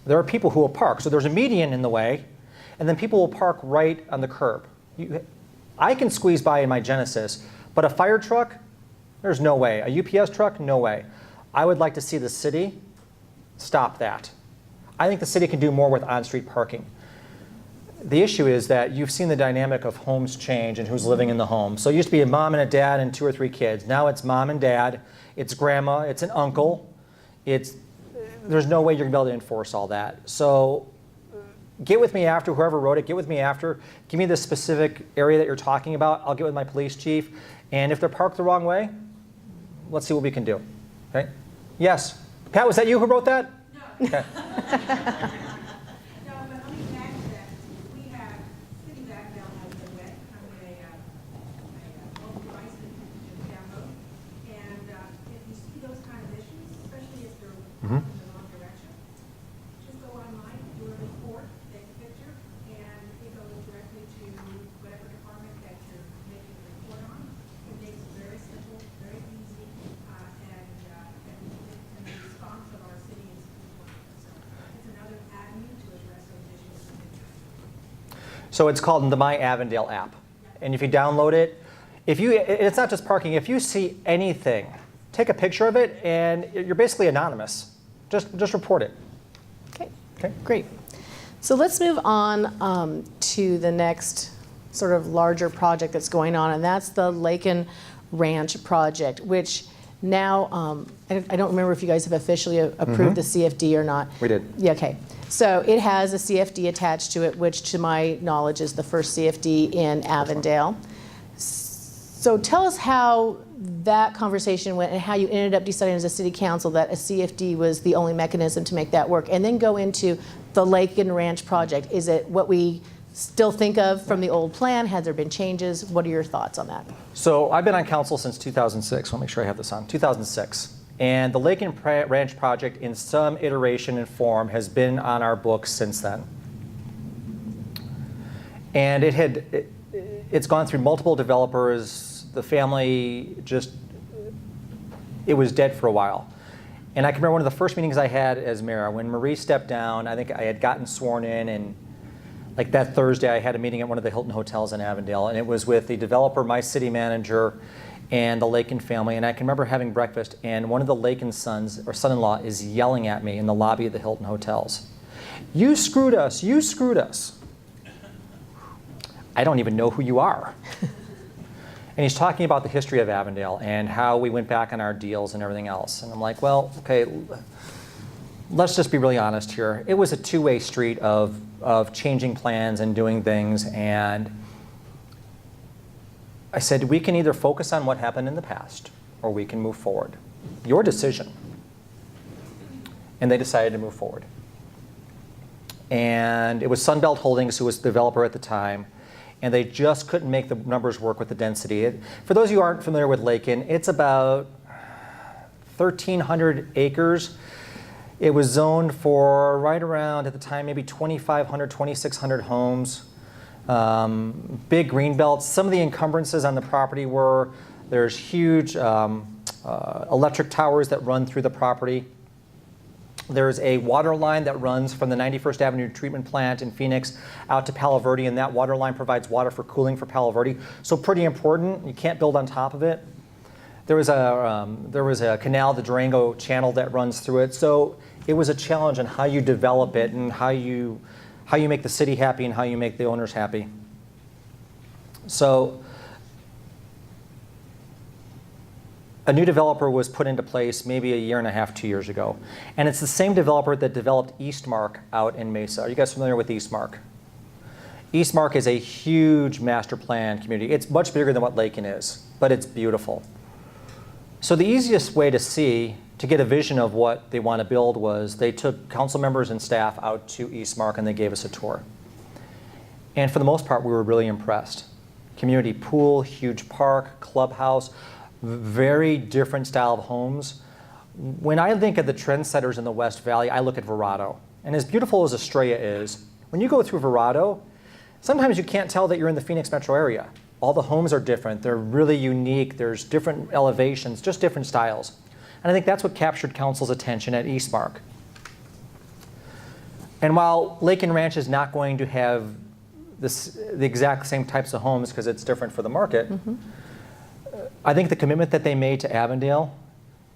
there are people who will park. So there's a median in the way, and then people will park right on the curb. I can squeeze by in my Genesis, but a fire truck, there's no way. A UPS truck, no way. I would like to see the city stop that. I think the city can do more with on-street parking. the issue is that you've seen the dynamic of homes change and who's living in the home. So it used to be a mom and a dad and 2 or 3 kids. Now it's mom and dad, it's grandma, it's an uncle. There's no way you're going to be able to enforce all that. So get with me after, whoever wrote it, get with me after. Give me the specific area that you're talking about. I'll get with my police chief. And if they're parked the wrong way, let's see what we can do. Okay? Yes. Pat, was that you who wrote that? No. Okay. No, but let me add to that. We have, City of Avondale has been wet. I'm a local resident in town road. And if you see those kind of issues, especially if they're in the wrong direction, just go online, do a report, take a picture, and it goes directly to whatever department that you're making a report on. It makes it very simple, very easy, and the response of our city is wonderful. So it's another avenue to address those issues. So it's called the My Avondale app. And if you download it, it's not just parking. If you see anything, take a picture of it, and you're basically anonymous. Just report it. Okay, Okay. great. So let's move on to the next sort of larger project that's going on, and that's the Lakin Ranch project, which now, I don't remember if you guys have officially approved the CFD or not. We did. Yeah, okay. So it has a CFD attached to it, which to my knowledge is the first CFD in Avondale. So tell us how that conversation went and how you ended up deciding as a city council that a CFD was the only mechanism to make that work. And then go into the Lake and Ranch project. Is it what we still think of from the old plan? Has there been changes? What are your thoughts on that? So I've been on council since 2006. I'll make sure I have this on. 2006. And the Lake and Ranch project in some iteration and form has been on our books since then. And it's gone through multiple developers. The family it was dead for a while. And I can remember one of the first meetings I had as mayor, when Marie stepped down, I think I had gotten sworn in, and like that Thursday I had a meeting at one of the Hilton hotels in Avondale, and it was with the developer, my city manager, and the Lakin family. And I can remember having breakfast, and one of the Lakin sons, or son-in-law, is yelling at me in the lobby of the Hilton hotels. "You screwed us, you screwed us." I don't even know who you are. And he's talking about the history of Avondale and how we went back on our deals and everything else. And I'm like, well, okay, let's just be really honest here. It was a two-way street of changing plans and doing things. And I said, we can either focus on what happened in the past or we can move forward. Your decision. And they decided to move forward. And it was Sunbelt Holdings, who was the developer at the time. And they just couldn't make the numbers work with the density. For those of you who aren't familiar with Lakin, it's about 1,300 acres. It was zoned for right around, at the time, maybe 2,500, 2,600 homes. Big green belts. Some of the encumbrances on the property were, there's huge electric towers that run through the property. There's a water line that runs from the 91st Avenue treatment plant in Phoenix out to Palo Verde, and that water line provides water for cooling for Palo Verde. So pretty important. You can't build on top of it. There was a canal, the Durango Channel, that runs through it. So it was a challenge on how you develop it and how you make the city happy and how you make the owners happy. So a new developer was put into place maybe a year and a half, 2 years ago. And it's the same developer that developed Eastmark out in Mesa. Are you guys familiar with Eastmark? Eastmark is a huge master plan community. It's much bigger than what Lakin is, but it's beautiful. So the easiest way to get a vision of what they want to build was they took council members and staff out to Eastmark and they gave us a tour. And for the most part, we were really impressed. Community pool, huge park, clubhouse, very different style of homes. When I think of the trendsetters in the West Valley, I look at Verrado. And as beautiful as Estrella is, when you go through Verrado, sometimes you can't tell that you're in the Phoenix metro area. All the homes are different. They're really unique. There's different elevations, just different styles. And I think that's what captured council's attention at Eastmark. And while Lake and Ranch is not going to have the exact same types of homes because it's different for the market, I think the commitment that they made to Avondale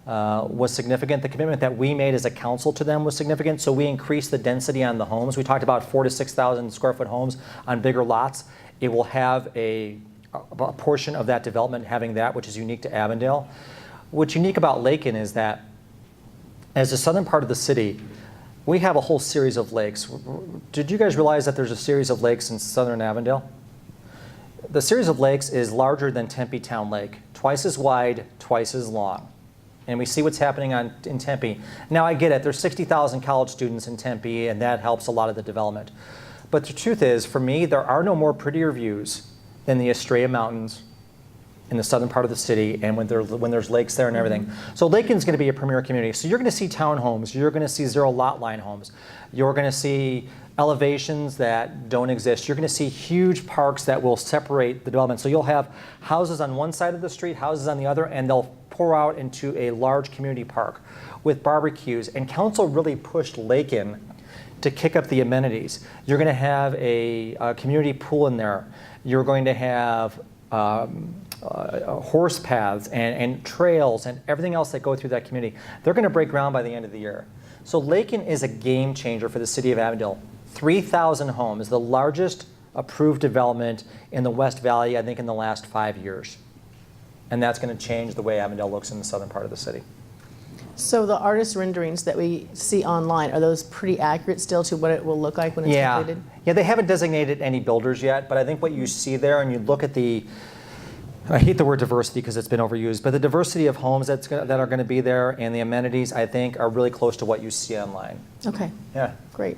was significant. The commitment that we made as a council to them was significant. So we increased the density on the homes. We talked about 4,000 to 6,000 square foot homes on bigger lots. It will have a portion of that development having that, which is unique to Avondale. What's unique about Laken is that as the southern part of the city, we have a whole series of lakes. Did you guys realize that there's a series of lakes in southern Avondale? The series of lakes is larger than Tempe Town Lake, twice as wide, twice as long. And we see what's happening in Tempe. Now I get it, there's 60,000 college students in Tempe, and that helps a lot of the development. But the truth is, for me, there are no more prettier views than the Estrella Mountains in the southern part of the city, and when there's lakes there and everything. So Laken's going to be a premier community. So you're going to see townhomes, you're going to see zero lot line homes, you're going to see elevations that don't exist. You're going to see huge parks that will separate the development. So you'll have houses on one side of the street, houses on the other, and they'll pour out into a large community park with barbecues. And council really pushed Laken to kick up the amenities. You're going to have a community pool in there. You're going to have horse paths and trails and everything else that go through that community. They're going to break ground by the end of the year. So Laken is a game changer for the city of Avondale. 3,000 homes, the largest approved development in the West Valley, I think, in the last 5 years. And that's going to change the way Avondale looks in the southern part of the city. So the artist renderings that we see online, are those pretty accurate still to what it will look like when it's completed? Yeah, they haven't designated any builders yet, but I think what you see there, and you look at the, I hate the word diversity because it's been overused, but the diversity of homes that are going to be there and the amenities, I think, are really close to what you see online. Okay. Yeah. Great.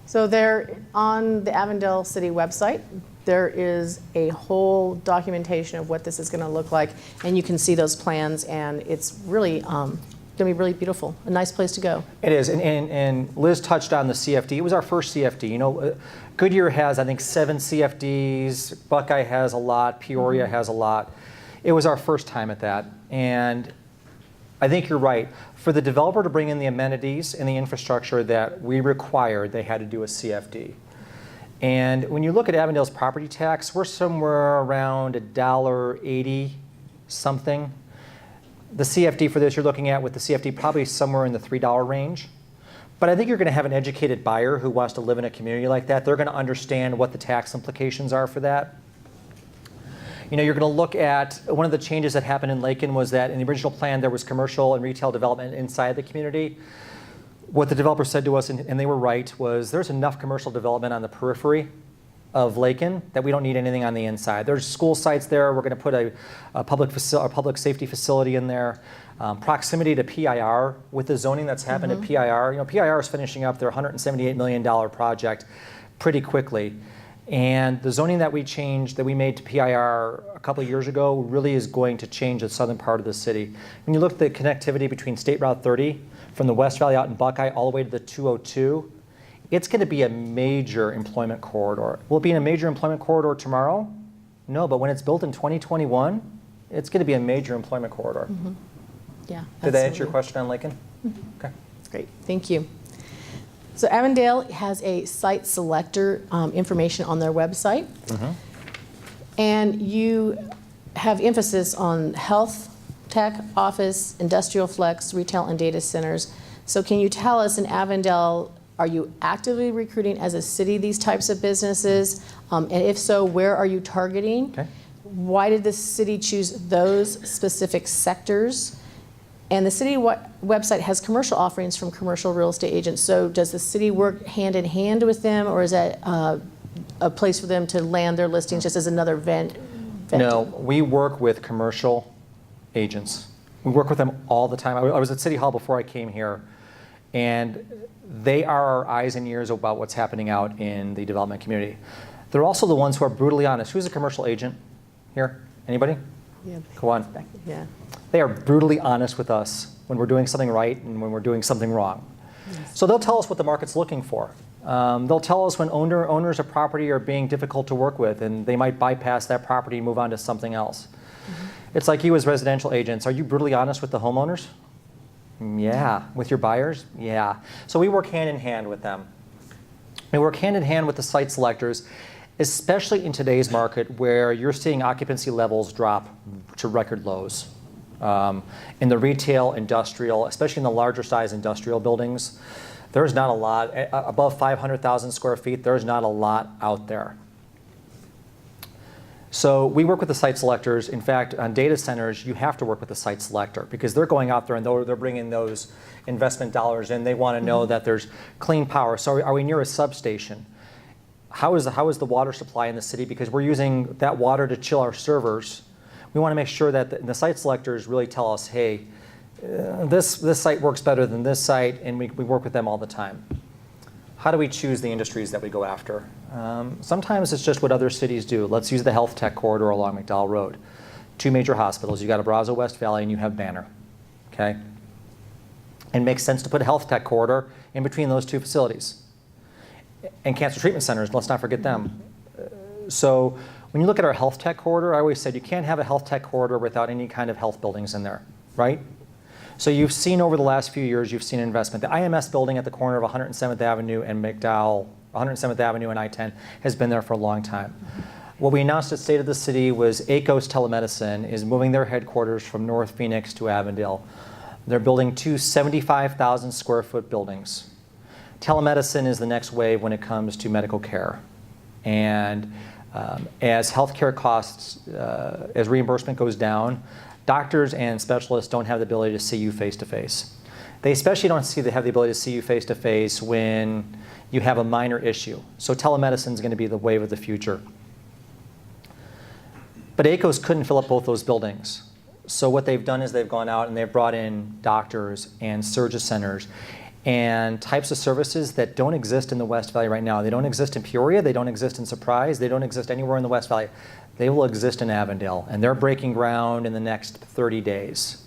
So there, on the Avondale City website, there is a whole documentation of what this is going to look like, and you can see those plans, and it's really going to be really beautiful, a nice place to go. It is, and Liz touched on the CFD. It was our first CFD. You know, Goodyear has, I think, 7 CFDs. Buckeye has a lot. Peoria has a lot. It was our first time at that, and I think you're right. For the developer to bring in the amenities and the infrastructure that we required, they had to do a CFD. And when you look at Avondale's property tax, we're somewhere around $1.80 something. The CFD for this you're looking at with the CFD probably somewhere in the $3 range. But I think you're going to have an educated buyer who wants to live in a community like that. They're going to understand what the tax implications are for that. You know, you're going to look at, one of the changes that happened in Laken was that in the original plan there was commercial and retail development inside the community. What the developer said to us, and they were right, was there's enough commercial development on the periphery of Laken that we don't need anything on the inside. There's school sites there. We're going to put a public safety facility in there. Proximity to PIR with the zoning that's happened at PIR. You know, PIR is finishing up their $178 million project pretty quickly. And the zoning that we changed, that we made to PIR a couple of years ago, really is going to change the southern part of the city. When you look at the connectivity between State Route 30 from the West Valley out in Buckeye all the way to the 202, it's going to be a major employment corridor. Will it be in a major employment corridor tomorrow? No, but when it's built in 2021, it's going to be a major employment corridor. Yeah. Did that answer your question on Laken? Okay. Great. Thank you. So Avondale has a site selector information on their website. And you have emphasis on health, tech, office, industrial flex, retail, and data centers. So can you tell us, in Avondale, are you actively recruiting as a city these types of businesses? And if so, where are you targeting? Okay. Why did the city choose those specific sectors? And the city website has commercial offerings from commercial real estate agents. So does the city work hand in hand with them, or is that a place for them to land their listings just as another vendor? No, we work with commercial agents. We work with them all the time. I was at City Hall before I came here, and they are our eyes and ears about what's happening out in the development community. They're also the ones who are brutally honest. Who's a commercial agent here? Anybody? Yeah. Go on. Yeah. They are brutally honest with us when we're doing something right and when we're doing something wrong. Yes. So they'll tell us what the market's looking for. They'll tell us when owners of property are being difficult to work with, and they might bypass that property and move on to something else. It's like you as residential agents. Are you brutally honest with the homeowners? Yeah. With your buyers? Yeah. So we work hand in hand with them. We work hand in hand with the site selectors, especially in today's market where you're seeing occupancy levels drop to record lows. In the retail, industrial, especially in the larger size industrial buildings, there's not a lot. Above 500,000 square feet, there's not a lot out there. So we work with the site selectors. In fact, on data centers, you have to work with the site selector because they're going out there and they're bringing those investment dollars in. They want to know that there's clean power. So are we near a substation? How is the water supply in the city? Because we're using that water to chill our servers. We want to make sure that the site selectors really tell us, hey, this site works better than this site, and we work with them all the time. How do we choose the industries that we go after? Sometimes it's just what other cities do. Let's use the health tech corridor along McDowell Road. 2 major hospitals. You've got Abrazo West Valley and you have Banner. Okay? It makes sense to put a health tech corridor in between those 2 facilities. And cancer treatment centers, let's not forget them. So when you look at our health tech corridor, I always said you can't have a health tech corridor without any kind of health buildings in there, right? So you've seen over the last few years, you've seen investment. The IMS building at the corner of 107th Avenue and McDowell, 107th Avenue and I-10 has been there for a long time. What we announced at State of the City was ACOS Telemedicine is moving their headquarters from North Phoenix to Avondale. They're building 2 75,000 square foot buildings. Telemedicine is the next wave when it comes to medical care. And as healthcare costs, as reimbursement goes down, doctors and specialists don't have the ability to see you face to face. They especially don't have the ability to see you face to face when you have a minor issue. So telemedicine is going to be the wave of the future. But ACOS couldn't fill up both those buildings. So what they've done is they've gone out and they've brought in doctors and surgery centers and types of services that don't exist in the West Valley right now. They don't exist in Peoria, they don't exist in Surprise, they don't exist anywhere in the West Valley. They will exist in Avondale, and they're breaking ground in the next 30 days.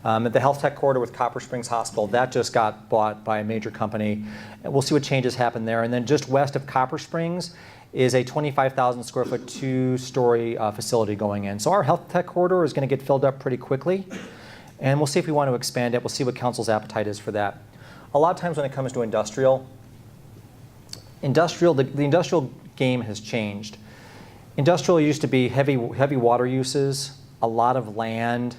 At the health tech corridor with Copper Springs Hospital, that just got bought by a major company. And we'll see what changes happen there. And then just west of Copper Springs is a 25,000 square foot, 2-story facility going in. So our health tech corridor is going to get filled up pretty quickly. And we'll see if we want to expand it. We'll see what council's appetite is for that. A lot of times when it comes to industrial, the industrial game has changed. Industrial used to be heavy water uses, a lot of land,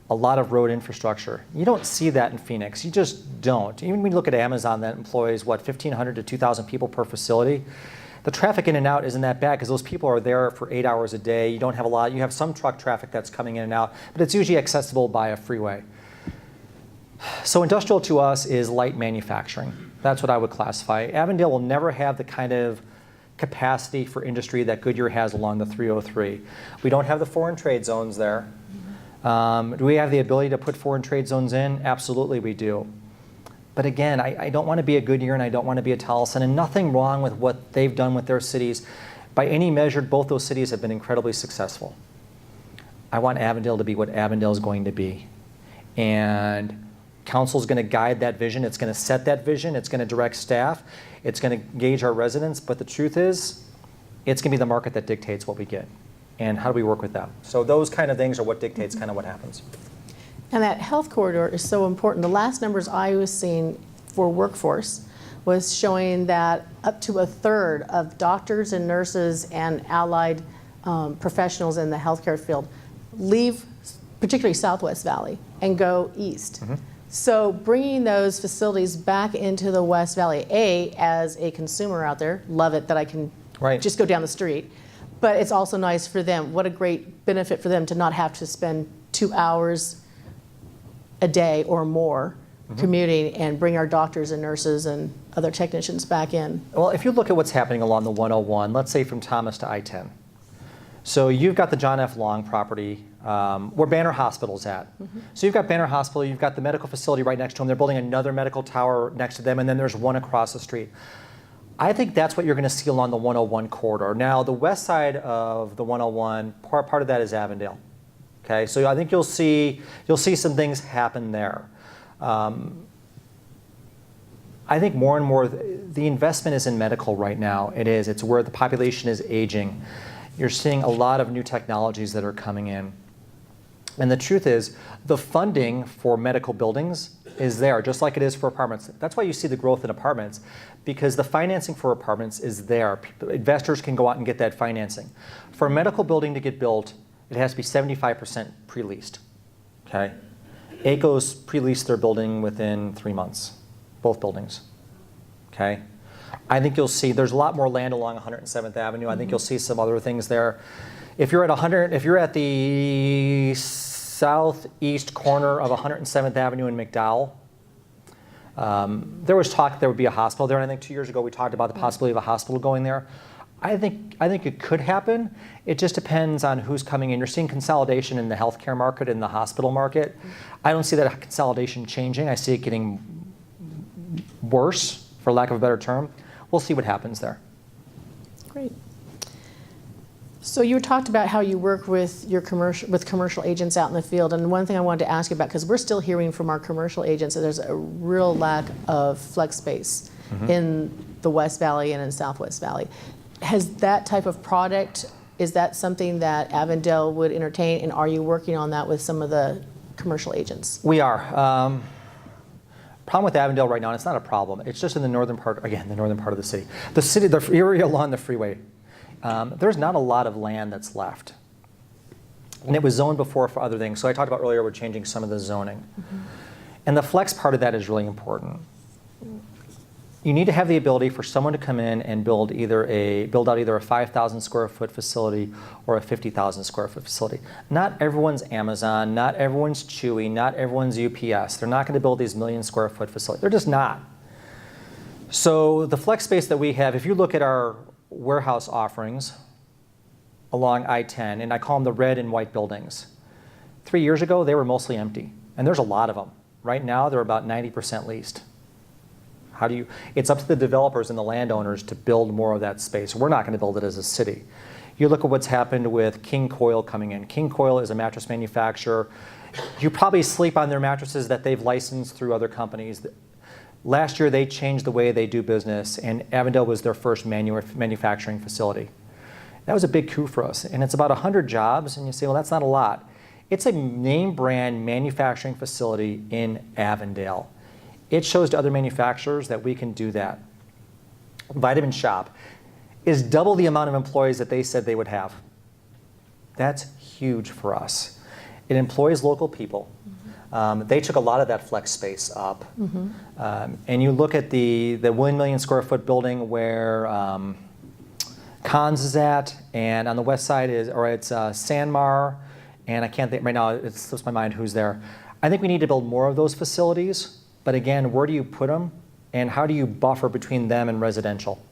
a lot of road infrastructure. You don't see that in Phoenix. You just don't. Even when you look at Amazon that employs, 1,500 to 2,000 people per facility, the traffic in and out isn't that bad because those people are there for 8 hours a day. You don't have a lot. You have some truck traffic that's coming in and out, but it's usually accessible by a freeway. So industrial to us is light manufacturing. That's what I would classify. Avondale will never have the kind of capacity for industry that Goodyear has along the 303. We don't have the foreign trade zones there. Do we have the ability to put foreign trade zones in? Absolutely we do. But again, I don't want to be a Goodyear and I don't want to be a Tolleson, and nothing wrong with what they've done with their cities. By any measure, both those cities have been incredibly successful. I want Avondale to be what Avondale is going to be. And council is going to guide that vision. It's going to set that vision. It's going to direct staff. It's going to engage our residents. But the truth is, it's going to be the market that dictates what we get. And how do we work with that? So those kind of things are what dictates kind of what happens. And that health corridor is so important. The last numbers I was seeing for workforce was showing that up to 1/3 of doctors and nurses and allied professionals in the healthcare field leave, particularly Southwest Valley, and go east. Mm-hmm. So bringing those facilities back into the West Valley, as a consumer out there, love it that I can just go down the street. But it's also nice for them. What a great benefit for them to not have to spend 2 hours a day or more commuting and bring our doctors and nurses and other technicians back in. Well, if you look at what's happening along the 101, let's say from Thomas to I-10. So you've got the John F. Long property where Banner Hospital's at. So you've got Banner Hospital, you've got the medical facility right next to them. They're building another medical tower next to them, and then there's one across the street. I think that's what you're going to see along the 101 corridor. Now, the west side of the 101, part of that is Avondale. Okay, so I think you'll see some things happen there. I think more and more the investment is in medical right now. It is. It's where the population is aging. You're seeing a lot of new technologies that are coming in. And the truth is, the funding for medical buildings is there, just like it is for apartments. That's why you see the growth in apartments, because the financing for apartments is there. Investors can go out and get that financing. For a medical building to get built, it has to be 75% pre-leased. okay? ACO's pre-leased their building within 3 months, both buildings, okay? I think you'll see, there's a lot more land along 107th Avenue. I think you'll see some other things there. If you're at the southeast corner of 107th Avenue in McDowell, there was talk there would be a hospital there, and I think 2 years ago we talked about the possibility of a hospital going there. I think it could happen. It just depends on who's coming in. You're seeing consolidation in the healthcare market, in the hospital market. I don't see that consolidation changing. I see it getting worse, for lack of a better term. We'll see what happens there. Great. So you talked about how you work with your commercial agents out in the field, and one thing I wanted to ask you about, because we're still hearing from our commercial agents that there's a real lack of flex space in the West Valley and in Southwest Valley. Has that type of product, is that something that Avondale would entertain, and are you working on that with some of the commercial agents? We are. Problem with Avondale right now, and it's not a problem, it's just in the northern part, again, the northern part of the city. The area along the freeway, there's not a lot of land that's left. And it was zoned before for other things. So I talked about earlier, we're changing some of the zoning. And the flex part of that is really important. You need to have the ability for someone to come in and build out either a 5,000 square foot facility or a 50,000 square foot facility. Not everyone's Amazon, not everyone's Chewy, not everyone's UPS. They're not going to build these million square foot facilities. They're just not. So the flex space that we have, if you look at our warehouse offerings along I-10, and I call them the red and white buildings. 3 years ago, they were mostly empty, and there's a lot of them. Right now, they're about 90% leased. It's up to the developers and the landowners to build more of that space. We're not going to build it as a city. You look at what's happened with King Coil coming in. King Coil is a mattress manufacturer. You probably sleep on their mattresses that they've licensed through other companies. Last year, they changed the way they do business, and Avondale was their first manufacturing facility. That was a big coup for us, and it's about 100 jobs, and you say, well, that's not a lot. It's a name brand manufacturing facility in Avondale. It shows to other manufacturers that we can do that. Vitamin Shoppe is double the amount of employees that they said they would have. That's huge for us. It employs local people. They took a lot of that flex space up. And you look at the 1 million square foot building where Conn's is at, and on the west side it's Sanmar, and I can't think right now, it slips my mind who's there. I think we need to build more of those facilities, but again, where do you put them, and how do you buffer between them and residential?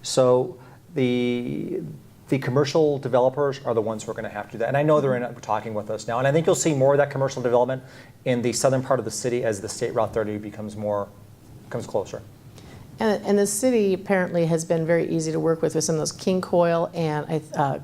So the commercial developers are the ones who are going to have to do that. And I know they're talking with us now. And I think you'll see more of that commercial development in the southern part of the city as the State Route 30 comes closer. And the city apparently has been very easy to work with some of those King Coil and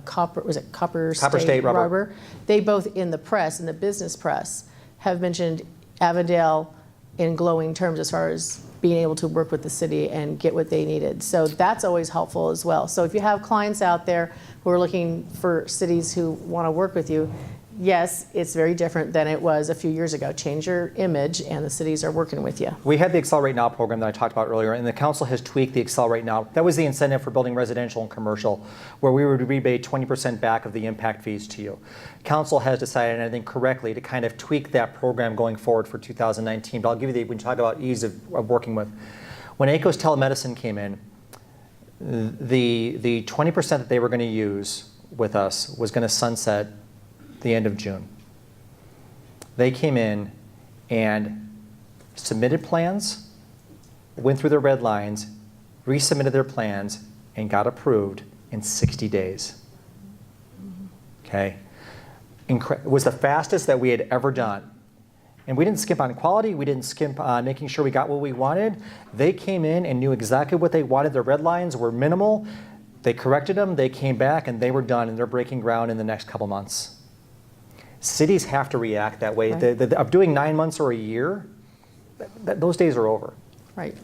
Copper State Rubber. They both in the press, in the business press, have mentioned Avondale in glowing terms as far as being able to work with the city and get what they needed. So that's always helpful as well. So if you have clients out there who are looking for cities who want to work with you, yes, it's very different than it was a few years ago. Change your image, and the cities are working with you. We had the Accelerate Now program that I talked about earlier, and the council has tweaked the Accelerate Now. That was the incentive for building residential and commercial, where we would rebate 20% back of the impact fees to you. Council has decided, and I think correctly, to kind of tweak that program going forward for 2019. But I'll give you when you talk about ease of working with. When ACO's telemedicine came in, the 20% that they were going to use with us was going to sunset the end of June. They came in and submitted plans, went through their red lines, resubmitted their plans, and got approved in 60 days. Okay? It was the fastest that we had ever done. And we didn't skimp on quality, we didn't skimp on making sure we got what we wanted. They came in and knew exactly what they wanted. Their red lines were minimal. They corrected them, they came back, and they were done, and they're breaking ground in the next couple months. Cities have to react that way. Right. Of doing 9 months or a year, those days are over. Right.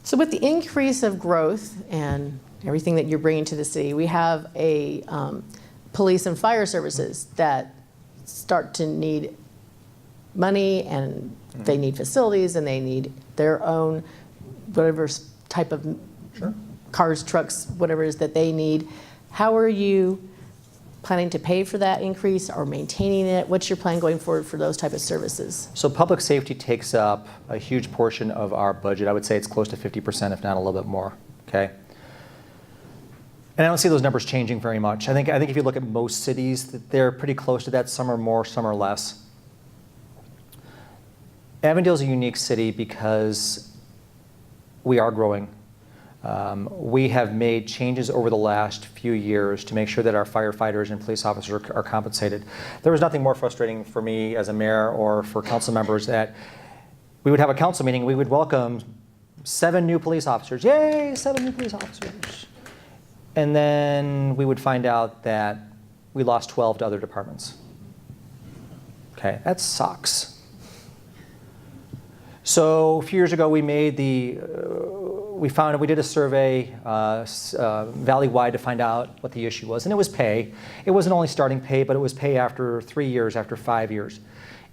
So with the increase of growth and everything that you're bringing to the city, we have a police and fire services that start to need money, and they need facilities, and they need their own whatever type of cars, trucks, whatever it is that they need. How are you planning to pay for that increase or maintaining it? What's your plan going forward for those type of services? So public safety takes up a huge portion of our budget. I would say it's close to 50%, if not a little bit more, okay? And I don't see those numbers changing very much. I think if you look at most cities, they're pretty close to that. Some are more, some are less. Avondale is a unique city because we are growing. We have made changes over the last few years to make sure that our firefighters and police officers are compensated. There was nothing more frustrating for me as a mayor or for council members that we would have a council meeting, we would welcome 7 new police officers. Yay, 7 new police officers. And then we would find out that we lost 12 to other departments. Okay, that sucks. So a few years ago, we made we did a survey valley-wide to find out what the issue was, and it was pay. It wasn't only starting pay, but it was pay after 3 years, after 5 years.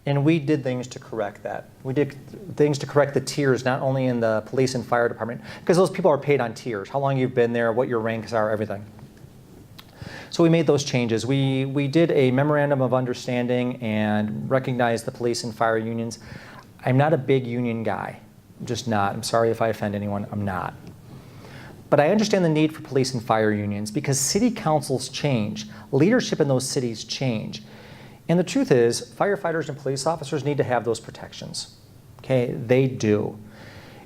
And we did things to correct that. We did things to correct the tiers, not only in the police and fire department, because those people are paid on tiers, how long you've been there, what your ranks are, everything. So we made those changes. We did a memorandum of understanding and recognized the police and fire unions. I'm not a big union guy. I'm just not. I'm sorry if I offend anyone. I'm not. But I understand the need for police and fire unions because city councils change. Leadership in those cities change. And the truth is, firefighters and police officers need to have those protections. Okay, they do.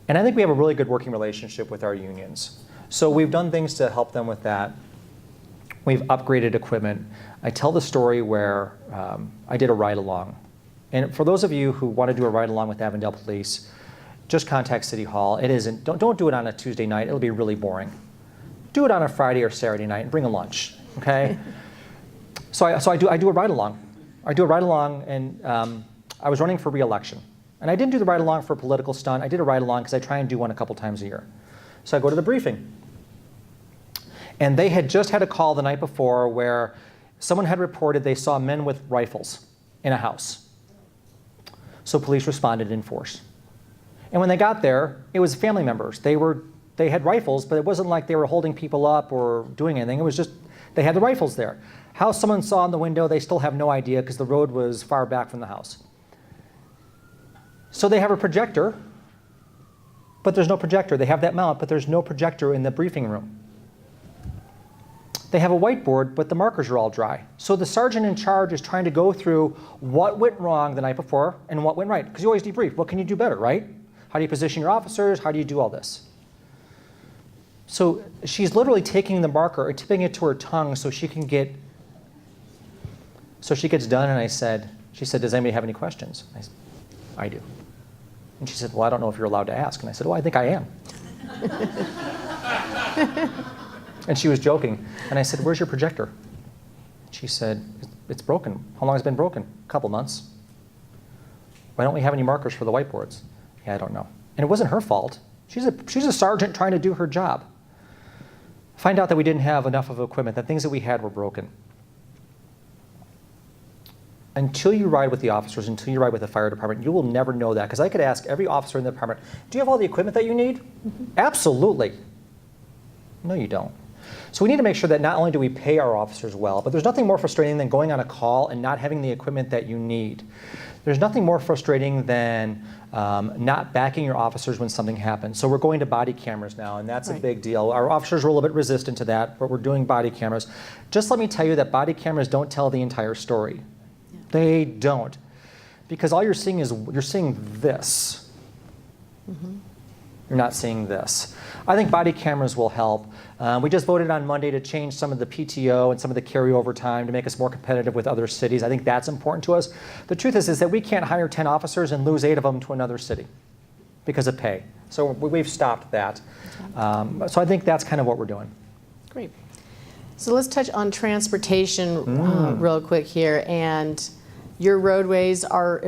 And I think we have a really good working relationship with our unions. So we've done things to help them with that. We've upgraded equipment. I tell the story where I did a ride-along. And for those of you who want to do a ride-along with Avondale Police, just contact City Hall. It isn't, don't do it on a Tuesday night. It'll be really boring. Do it on a Friday or Saturday night and bring a lunch, okay? So I do a ride-along. I do a ride-along, and I was running for re-election. And I didn't do the ride-along for a political stunt. I did a ride-along because I try and do one a couple times a year. So I go to the briefing. And they had just had a call the night before where someone had reported they saw men with rifles in a house. So police responded in force. And when they got there, it was family members. They had rifles, but it wasn't like they were holding people up or doing anything. It was just, they had the rifles there. How someone saw in the window, they still have no idea because the road was far back from the house. So they have a projector, but there's no projector. They have that mount, but there's no projector in the briefing room. They have a whiteboard, but the markers are all dry. So the sergeant in charge is trying to go through what went wrong the night before and what went right. Because you always debrief. What can you do better, right? How do you position your officers? How do you do all this? So she's literally taking the marker and tipping it to her tongue so she can get, so she gets done, and she said, does anybody have any questions? I said, I do. And she said, well, I don't know if you're allowed to ask. And I said, well, I think I am. And she was joking. And I said, where's your projector? She said, it's broken. How long has it been broken? A couple months. Why don't we have any markers for the whiteboards? Yeah, I don't know. And it wasn't her fault. She's a sergeant trying to do her job. Find out that we didn't have enough of equipment, that things that we had were broken. Until you ride with the officers, until you ride with the fire department, you will never know that. Because I could ask every officer in the department, do you have all the equipment that you need? Mm-hmm. Absolutely. No, you don't. So we need to make sure that not only do we pay our officers well, but there's nothing more frustrating than going on a call and not having the equipment that you need. There's nothing more frustrating than not backing your officers when something happens. So we're going to body cameras now, and that's a big deal. Our officers were a little bit resistant to that, but we're doing body cameras. Just let me tell you that body cameras don't tell the entire story. Yeah. They don't. Because all you're seeing is, you're seeing this. Mm-hmm. You're not seeing this. I think body cameras will help. We just voted on Monday to change some of the PTO and some of the carryover time to make us more competitive with other cities. I think that's important to us. The truth is that we can't hire 10 officers and lose 8 of them to another city because of pay. So we've stopped that. So I think that's kind of what we're doing. Great. So let's touch on transportation real quick here. And your roadways are,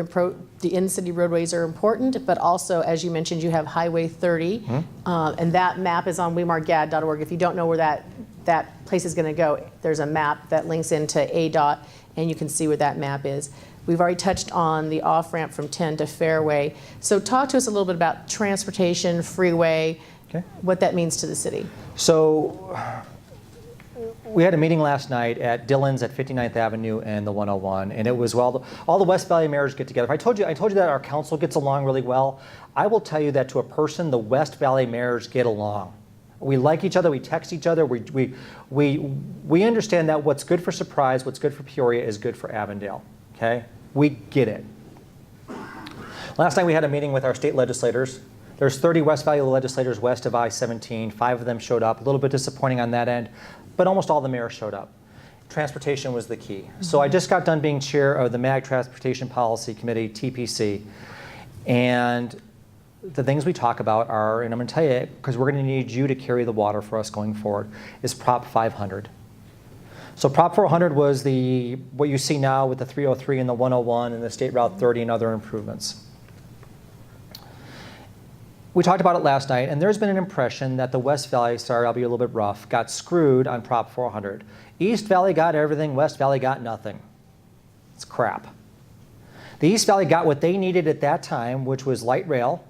the in-city roadways are important, but also, as you mentioned, you have Highway 30, and that map is on wemargad.org. If you don't know where that place is going to go, there's a map that links into ADOT, and you can see where that map is. We've already touched on the off-ramp from 10 to Fairway. So talk to us a little bit about transportation, freeway, what that means to the city. So we had a meeting last night at Dillon's at 59th Avenue and the 101, and it was all the West Valley mayors get together. I told you that our council gets along really well. I will tell you that to a person, the West Valley mayors get along. We like each other. We text each other. We understand that what's good for Surprise, what's good for Peoria, is good for Avondale. Okay, we get it. Last night we had a meeting with our state legislators. There's 30 West Valley legislators west of I-17. 5 of them showed up. A little bit disappointing on that end, but almost all the mayors showed up. Transportation was the key. So I just got done being chair of the MAG Transportation Policy Committee, TPC, and the things we talk about are, and I'm going to tell you, because we're going to need you to carry the water for us going forward, is Prop 500. So Prop 400 was what you see now with the 303 and the 101 and the State Route 30 and other improvements. We talked about it last night, and there's been an impression that the West Valley, sorry, I'll be a little bit rough, got screwed on Prop 400. East Valley got everything, West Valley got nothing. It's crap. The East Valley got what they needed at that time, which was light rail.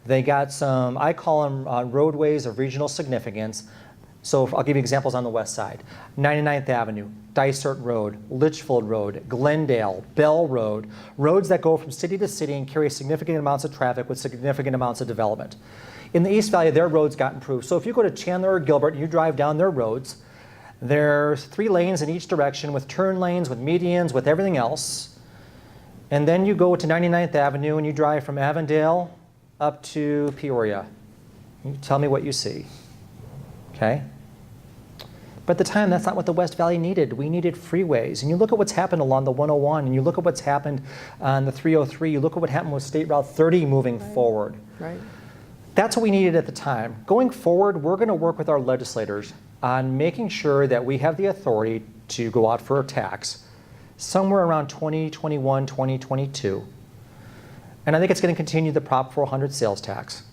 They got some, I call them roadways of regional significance. So I'll give you examples on the west side. 99th Avenue, Dysart Road, Litchfield Road, Glendale, Bell Road, roads that go from city to city and carry significant amounts of traffic with significant amounts of development. In the East Valley, their roads got improved. So if you go to Chandler or Gilbert and you drive down their roads, there's 3 lanes in each direction with turn lanes, with medians, with everything else. And then you go to 99th Avenue and you drive from Avondale up to Peoria. You tell me what you see. Okay? But at the time, that's not what the West Valley needed. We needed freeways. And you look at what's happened along the 101, and you look at what's happened on the 303, you look at what happened with State Route 30 moving forward. Right. That's what we needed at the time. Going forward, we're going to work with our legislators on making sure that we have the authority to go out for a tax somewhere around 2021, 2022. And I think it's going to continue the Prop 400 sales tax.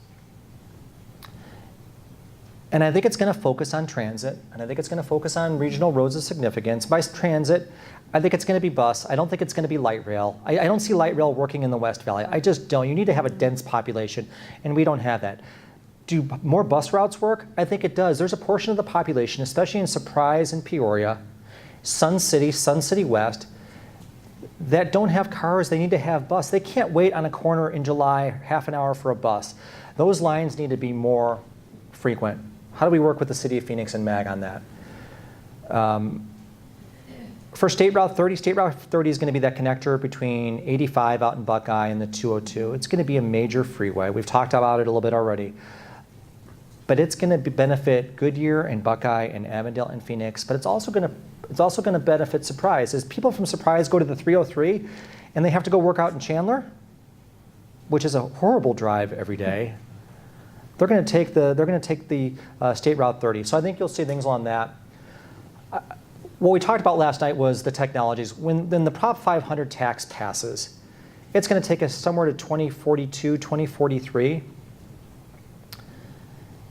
And I think it's going to focus on transit, and I think it's going to focus on regional roads of significance. By transit, I think it's going to be bus. I don't think it's going to be light rail. I don't see light rail working in the West Valley. I just don't. You need to have a dense population, and we don't have that. Do more bus routes work? I think it does. There's a portion of the population, especially in Surprise and Peoria, Sun City West, that don't have cars. They need to have bus. They can't wait on a corner in July half an hour for a bus. Those lines need to be more frequent. How do we work with the City of Phoenix and MAG on that? For State Route 30 is going to be that connector between 85 out in Buckeye and the 202. It's going to be a major freeway. We've talked about it a little bit already. But it's going to benefit Goodyear and Buckeye and Avondale and Phoenix, but it's also going to benefit Surprise. As people from Surprise go to the 303 and they have to go work out in Chandler, which is a horrible drive every day, they're going to take the State Route 30. So I think you'll see things on that. What we talked about last night was the technologies. When the Prop 500 tax passes, it's going to take us somewhere to 2042, 2043.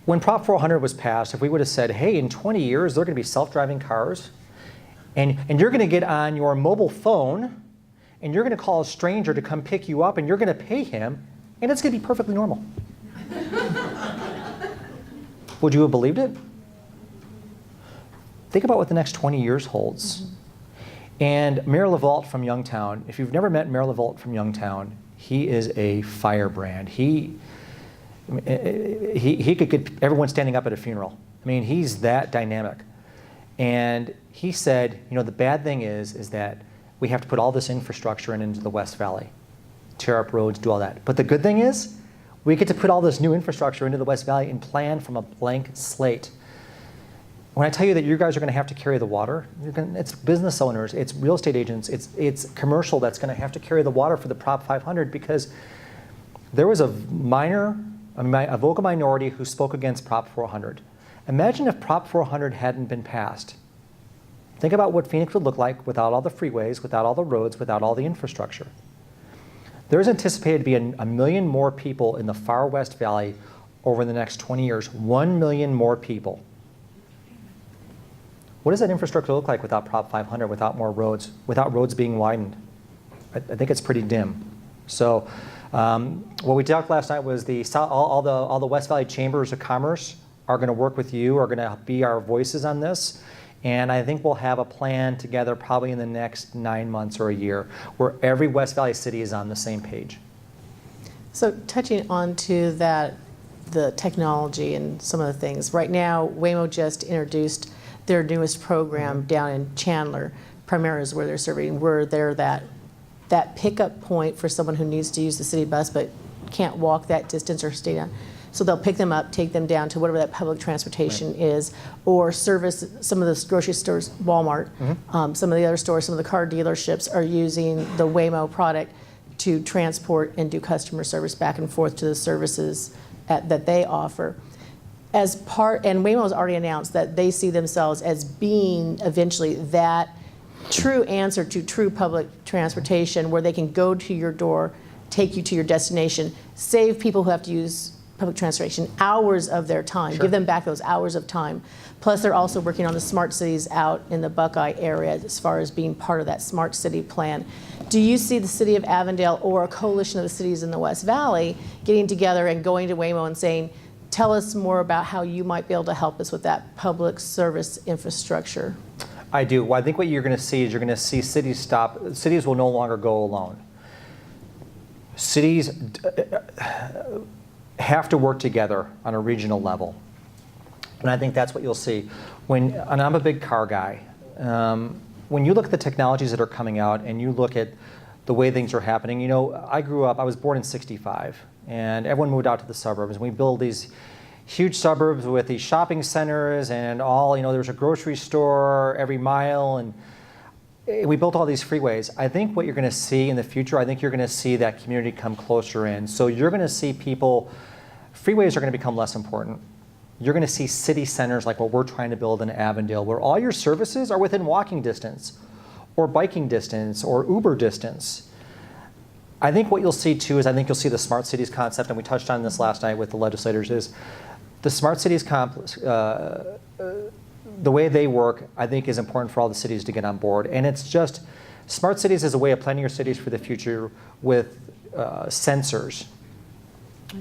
When Prop 400 was passed, if we would have said, hey, in 20 years, they're going to be self-driving cars, and you're going to get on your mobile phone, and you're going to call a stranger to come pick you up, and you're going to pay him, and it's going to be perfectly normal. Would you have believed it? Think about what the next 20 years holds. Mm-hmm. And Mayor LaVault from Youngtown, if you've never met Mayor LaVault from Youngtown, he is a firebrand. He could get everyone standing up at a funeral. I mean, he's that dynamic. And he said, you know, the bad thing is that we have to put all this infrastructure into the West Valley, tear up roads, do all that. But the good thing is, we get to put all this new infrastructure into the West Valley and plan from a blank slate. When I tell you that you guys are going to have to carry the water, it's business owners, it's real estate agents, it's commercial that's going to have to carry the water for the Prop 500, because there was a vocal minority who spoke against Prop 400. Imagine if Prop 400 hadn't been passed. Think about what Phoenix would look like without all the freeways, without all the roads, without all the infrastructure. There's anticipated to be a million more people in the far West Valley over the next 20 years. 1 million more people. What does that infrastructure look like without Prop 500, without more roads, without roads being widened? I think it's pretty dim. So what we talked last night was all the West Valley Chambers of Commerce are going to work with you, are going to be our voices on this. And I think we'll have a plan together probably in the next 9 months or a year where every West Valley city is on the same page. So touching on to that, the technology and some of the things. Right now, WeMAR just introduced their newest program down in Chandler. Primera is where they're serving. Where they're that pickup point for someone who needs to use the city bus but can't walk that distance or stay down. So they'll pick them up, take them down to whatever that public transportation is, or service some of the grocery stores, Walmart, some of the other stores, some of the car dealerships are using the WeMAR product to transport and do customer service back and forth to the services that they offer. As part, and WeMAR has already announced that they see themselves as being eventually that true answer to true public transportation, where they can go to your door, take you to your destination, save people who have to use public transportation hours of their time, give them back those hours of time. Plus, they're also working on the smart cities out in the Buckeye area as far as being part of that smart city plan. Do you see the City of Avondale or a coalition of the cities in the West Valley getting together and going to WeMAR and saying, tell us more about how you might be able to help us with that public service infrastructure? I do. Well, I think what you're going to see is you're going to see cities stop. Cities will no longer go alone. Cities have to work together on a regional level. And I think that's what you'll see. And I'm a big car guy. When you look at the technologies that are coming out and you look at the way things are happening, you know, I was born in '65, and everyone moved out to the suburbs. And we build these huge suburbs with these shopping centers and all, you know, there's a grocery store every mile, and we built all these freeways. I think what you're going to see in the future, I think you're going to see that community come closer in. So you're going to see people, freeways are going to become less important. You're going to see city centers like what we're trying to build in Avondale, where all your services are within walking distance or biking distance or Uber distance. I think what you'll see too is I think you'll see the smart cities concept, and we touched on this last night with the legislators, is the smart cities the way they work, I think, is important for all the cities to get on board. And it's just, smart cities is a way of planning your cities for the future with sensors,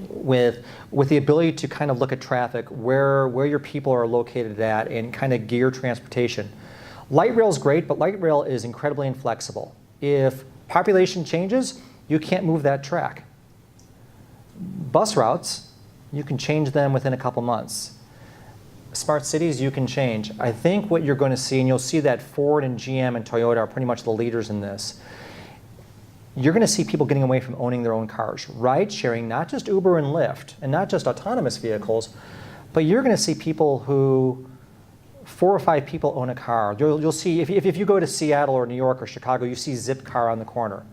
with the ability to kind of look at traffic, where your people are located at, and kind of gear transportation. Light rail is great, but light rail is incredibly inflexible. If population changes, you can't move that track. Bus routes, you can change them within a couple months. Smart cities, you can change. I think what you're going to see, and you'll see that Ford and GM and Toyota are pretty much the leaders in this, you're going to see people getting away from owning their own cars. Ride sharing, not just Uber and Lyft, and not just autonomous vehicles, but you're going to see people who 4 or 5 people own a car. You'll see, if you go to Seattle or New York or Chicago, you see Zipcar on the corner.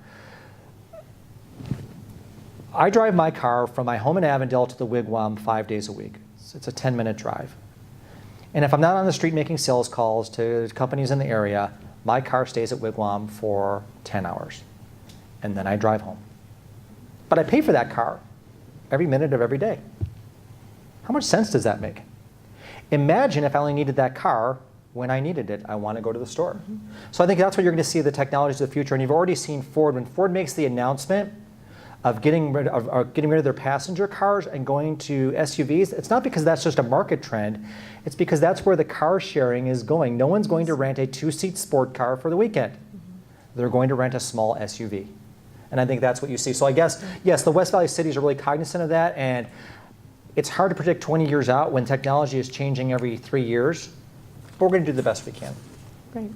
I drive my car from my home in Avondale to the Wigwam 5 days a week. It's a 10-minute drive. And if I'm not on the street making sales calls to companies in the area, my car stays at Wigwam for 10 hours. And then I drive home. But I pay for that car every minute of every day. How much sense does that make? Imagine if I only needed that car when I needed it. I want to go to the store. So I think that's what you're going to see, the technologies of the future. And you've already seen Ford. When Ford makes the announcement of getting rid of their passenger cars and going to SUVs, it's not because that's just a market trend. It's because that's where the car sharing is going. No one's going to rent a 2-seat sport car for the weekend. They're going to rent a small SUV. And I think that's what you see. So I guess, yes, the West Valley cities are really cognizant of that. And it's hard to predict 20 years out when technology is changing every 3 years. But we're going to do the best we can. Great.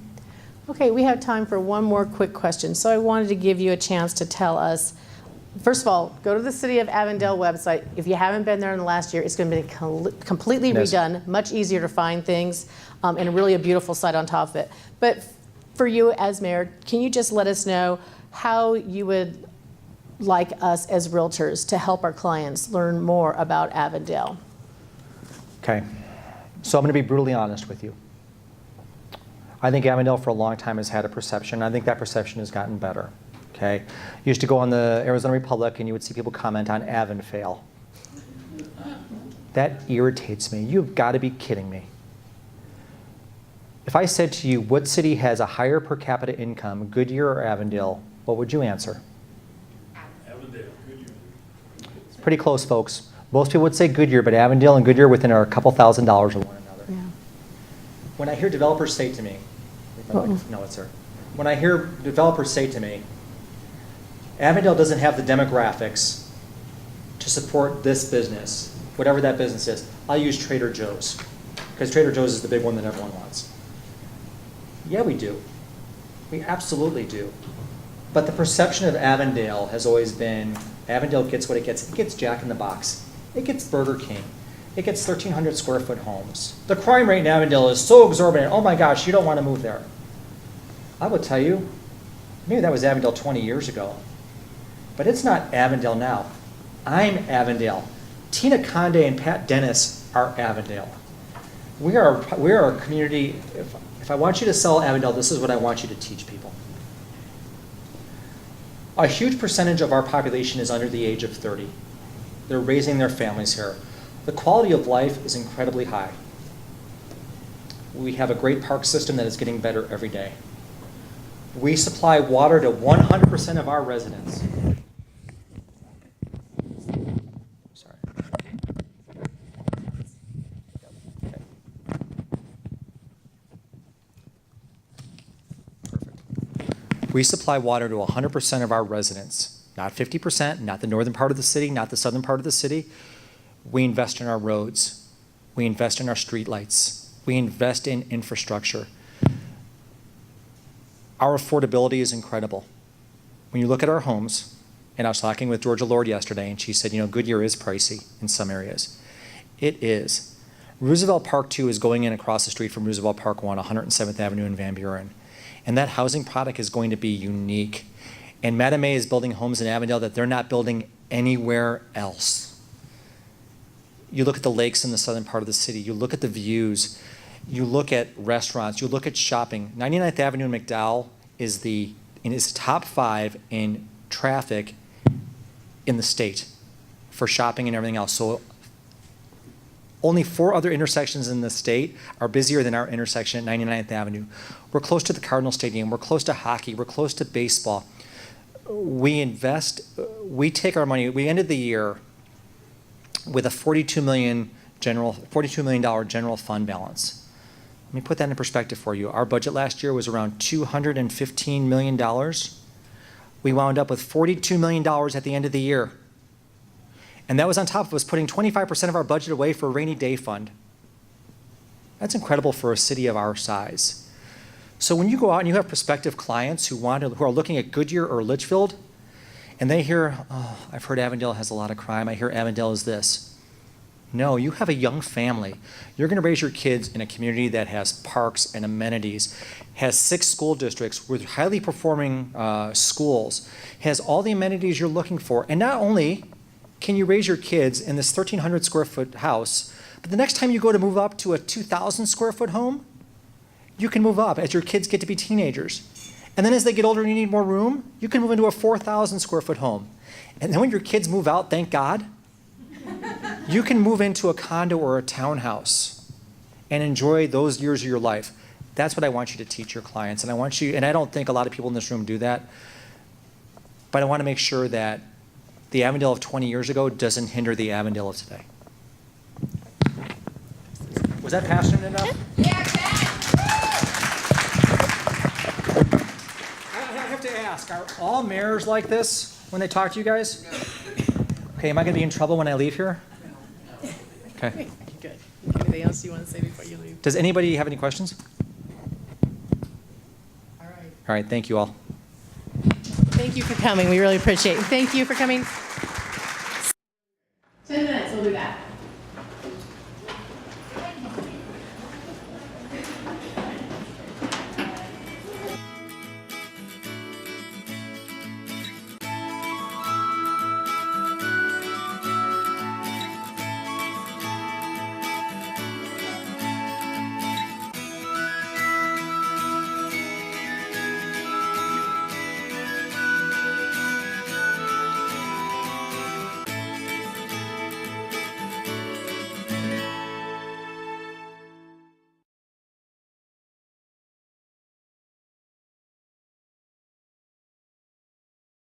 Okay, we have time for one more quick question. So I wanted to give you a chance to tell us, first of all, go to the City of Avondale website. If you haven't been there in the last year, it's going to be completely redone, much easier to find things, and really a beautiful site on top of it. But for you as mayor, can you just let us know how you would like us as realtors to help our clients learn more about Avondale? Okay, so I'm going to be brutally honest with you. I think Avondale for a long time has had a perception. I think that perception has gotten better. Okay, you used to go on the Arizona Republic and you would see people comment on Avonfail. That irritates me. You've got to be kidding me. If I said to you, what city has a higher per capita income, Goodyear or Avondale, what would you answer? Avondale, Goodyear. It's pretty close, folks. Most people would say Goodyear, but Avondale and Goodyear within are a couple $1,000s of one another. Yeah. when I hear developers say to me, no, it's her. When I hear developers say to me, Avondale doesn't have the demographics to support this business, whatever that business is, I'll use Trader Joe's, because Trader Joe's is the big one that everyone wants. Yeah, we do. We absolutely do. But the perception of Avondale has always been, Avondale gets what it gets. It gets Jack in the Box. It gets Burger King. It gets 1,300 square foot homes. The crime rate in Avondale is so exorbitant, oh my gosh, you don't want to move there. I will tell you, maybe that was Avondale 20 years ago, but it's not Avondale now. I'm Avondale. Tina Conde and Pat Dennis are Avondale. We are a community. If I want you to sell Avondale, this is what I want you to teach people. A huge percentage of our population is under the age of 30. They're raising their families here. The quality of life is incredibly high. We have a great park system that is getting better every day. We supply water to 100% of our residents. Sorry. Okay. We supply water to 100% of our residents, not 50%, not the northern part of the city, not the southern part of the city. We invest in our roads. We invest in our streetlights. We invest in infrastructure. Our affordability is incredible. When you look at our homes, and I was talking with Georgia Lord yesterday, and she said, you know, Goodyear is pricey in some areas. It is. Roosevelt Park 2 is going in across the street from Roosevelt Park 1, 107th Avenue in Van Buren. And that housing product is going to be unique. And Madame A is building homes in Avondale that they're not building anywhere else. You look at the lakes in the southern part of the city. You look at the views. You look at restaurants. You look at shopping. 99th Avenue in McDowell is top 5 in traffic in the state for shopping and everything else. So only 4 other intersections in the state are busier than our intersection at 99th Avenue. We're close to the Cardinal Stadium. We're close to hockey. We're close to baseball. We invest. We take our money. We ended the year with a $42 million general fund balance. Let me put that in perspective for you. Our budget last year was around $215 million. We wound up with $42 million at the end of the year. And that was on top of us putting 25% of our budget away for a rainy day fund. That's incredible for a city of our size. So when you go out and you have prospective clients who are looking at Goodyear or Litchfield, and they hear, oh, I've heard Avondale has a lot of crime. I hear Avondale is this. No, you have a young family. You're going to raise your kids in a community that has parks and amenities, has 6 school districts with highly performing schools, has all the amenities you're looking for. And not only can you raise your kids in this 1,300 square foot house, but the next time you go to move up to a 2,000 square foot home, you can move up as your kids get to be teenagers. And then as they get older and you need more room, you can move into a 4,000 square foot home. And then when your kids move out, thank God, you can move into a condo or a townhouse and enjoy those years of your life. That's what I want you to teach your clients. And I don't think a lot of people in this room do that, but I want to make sure that the Avondale of 20 years ago doesn't hinder the Avondale of today. Was that passionate enough? I have to ask, are all mayors like this when they talk to you guys? Okay, am I going to be in trouble when I leave here? Okay. Good. Anything else you want to say before you leave? Does anybody have any questions? All right. All right, thank you all. Thank you for coming. We really appreciate it. Thank you for coming.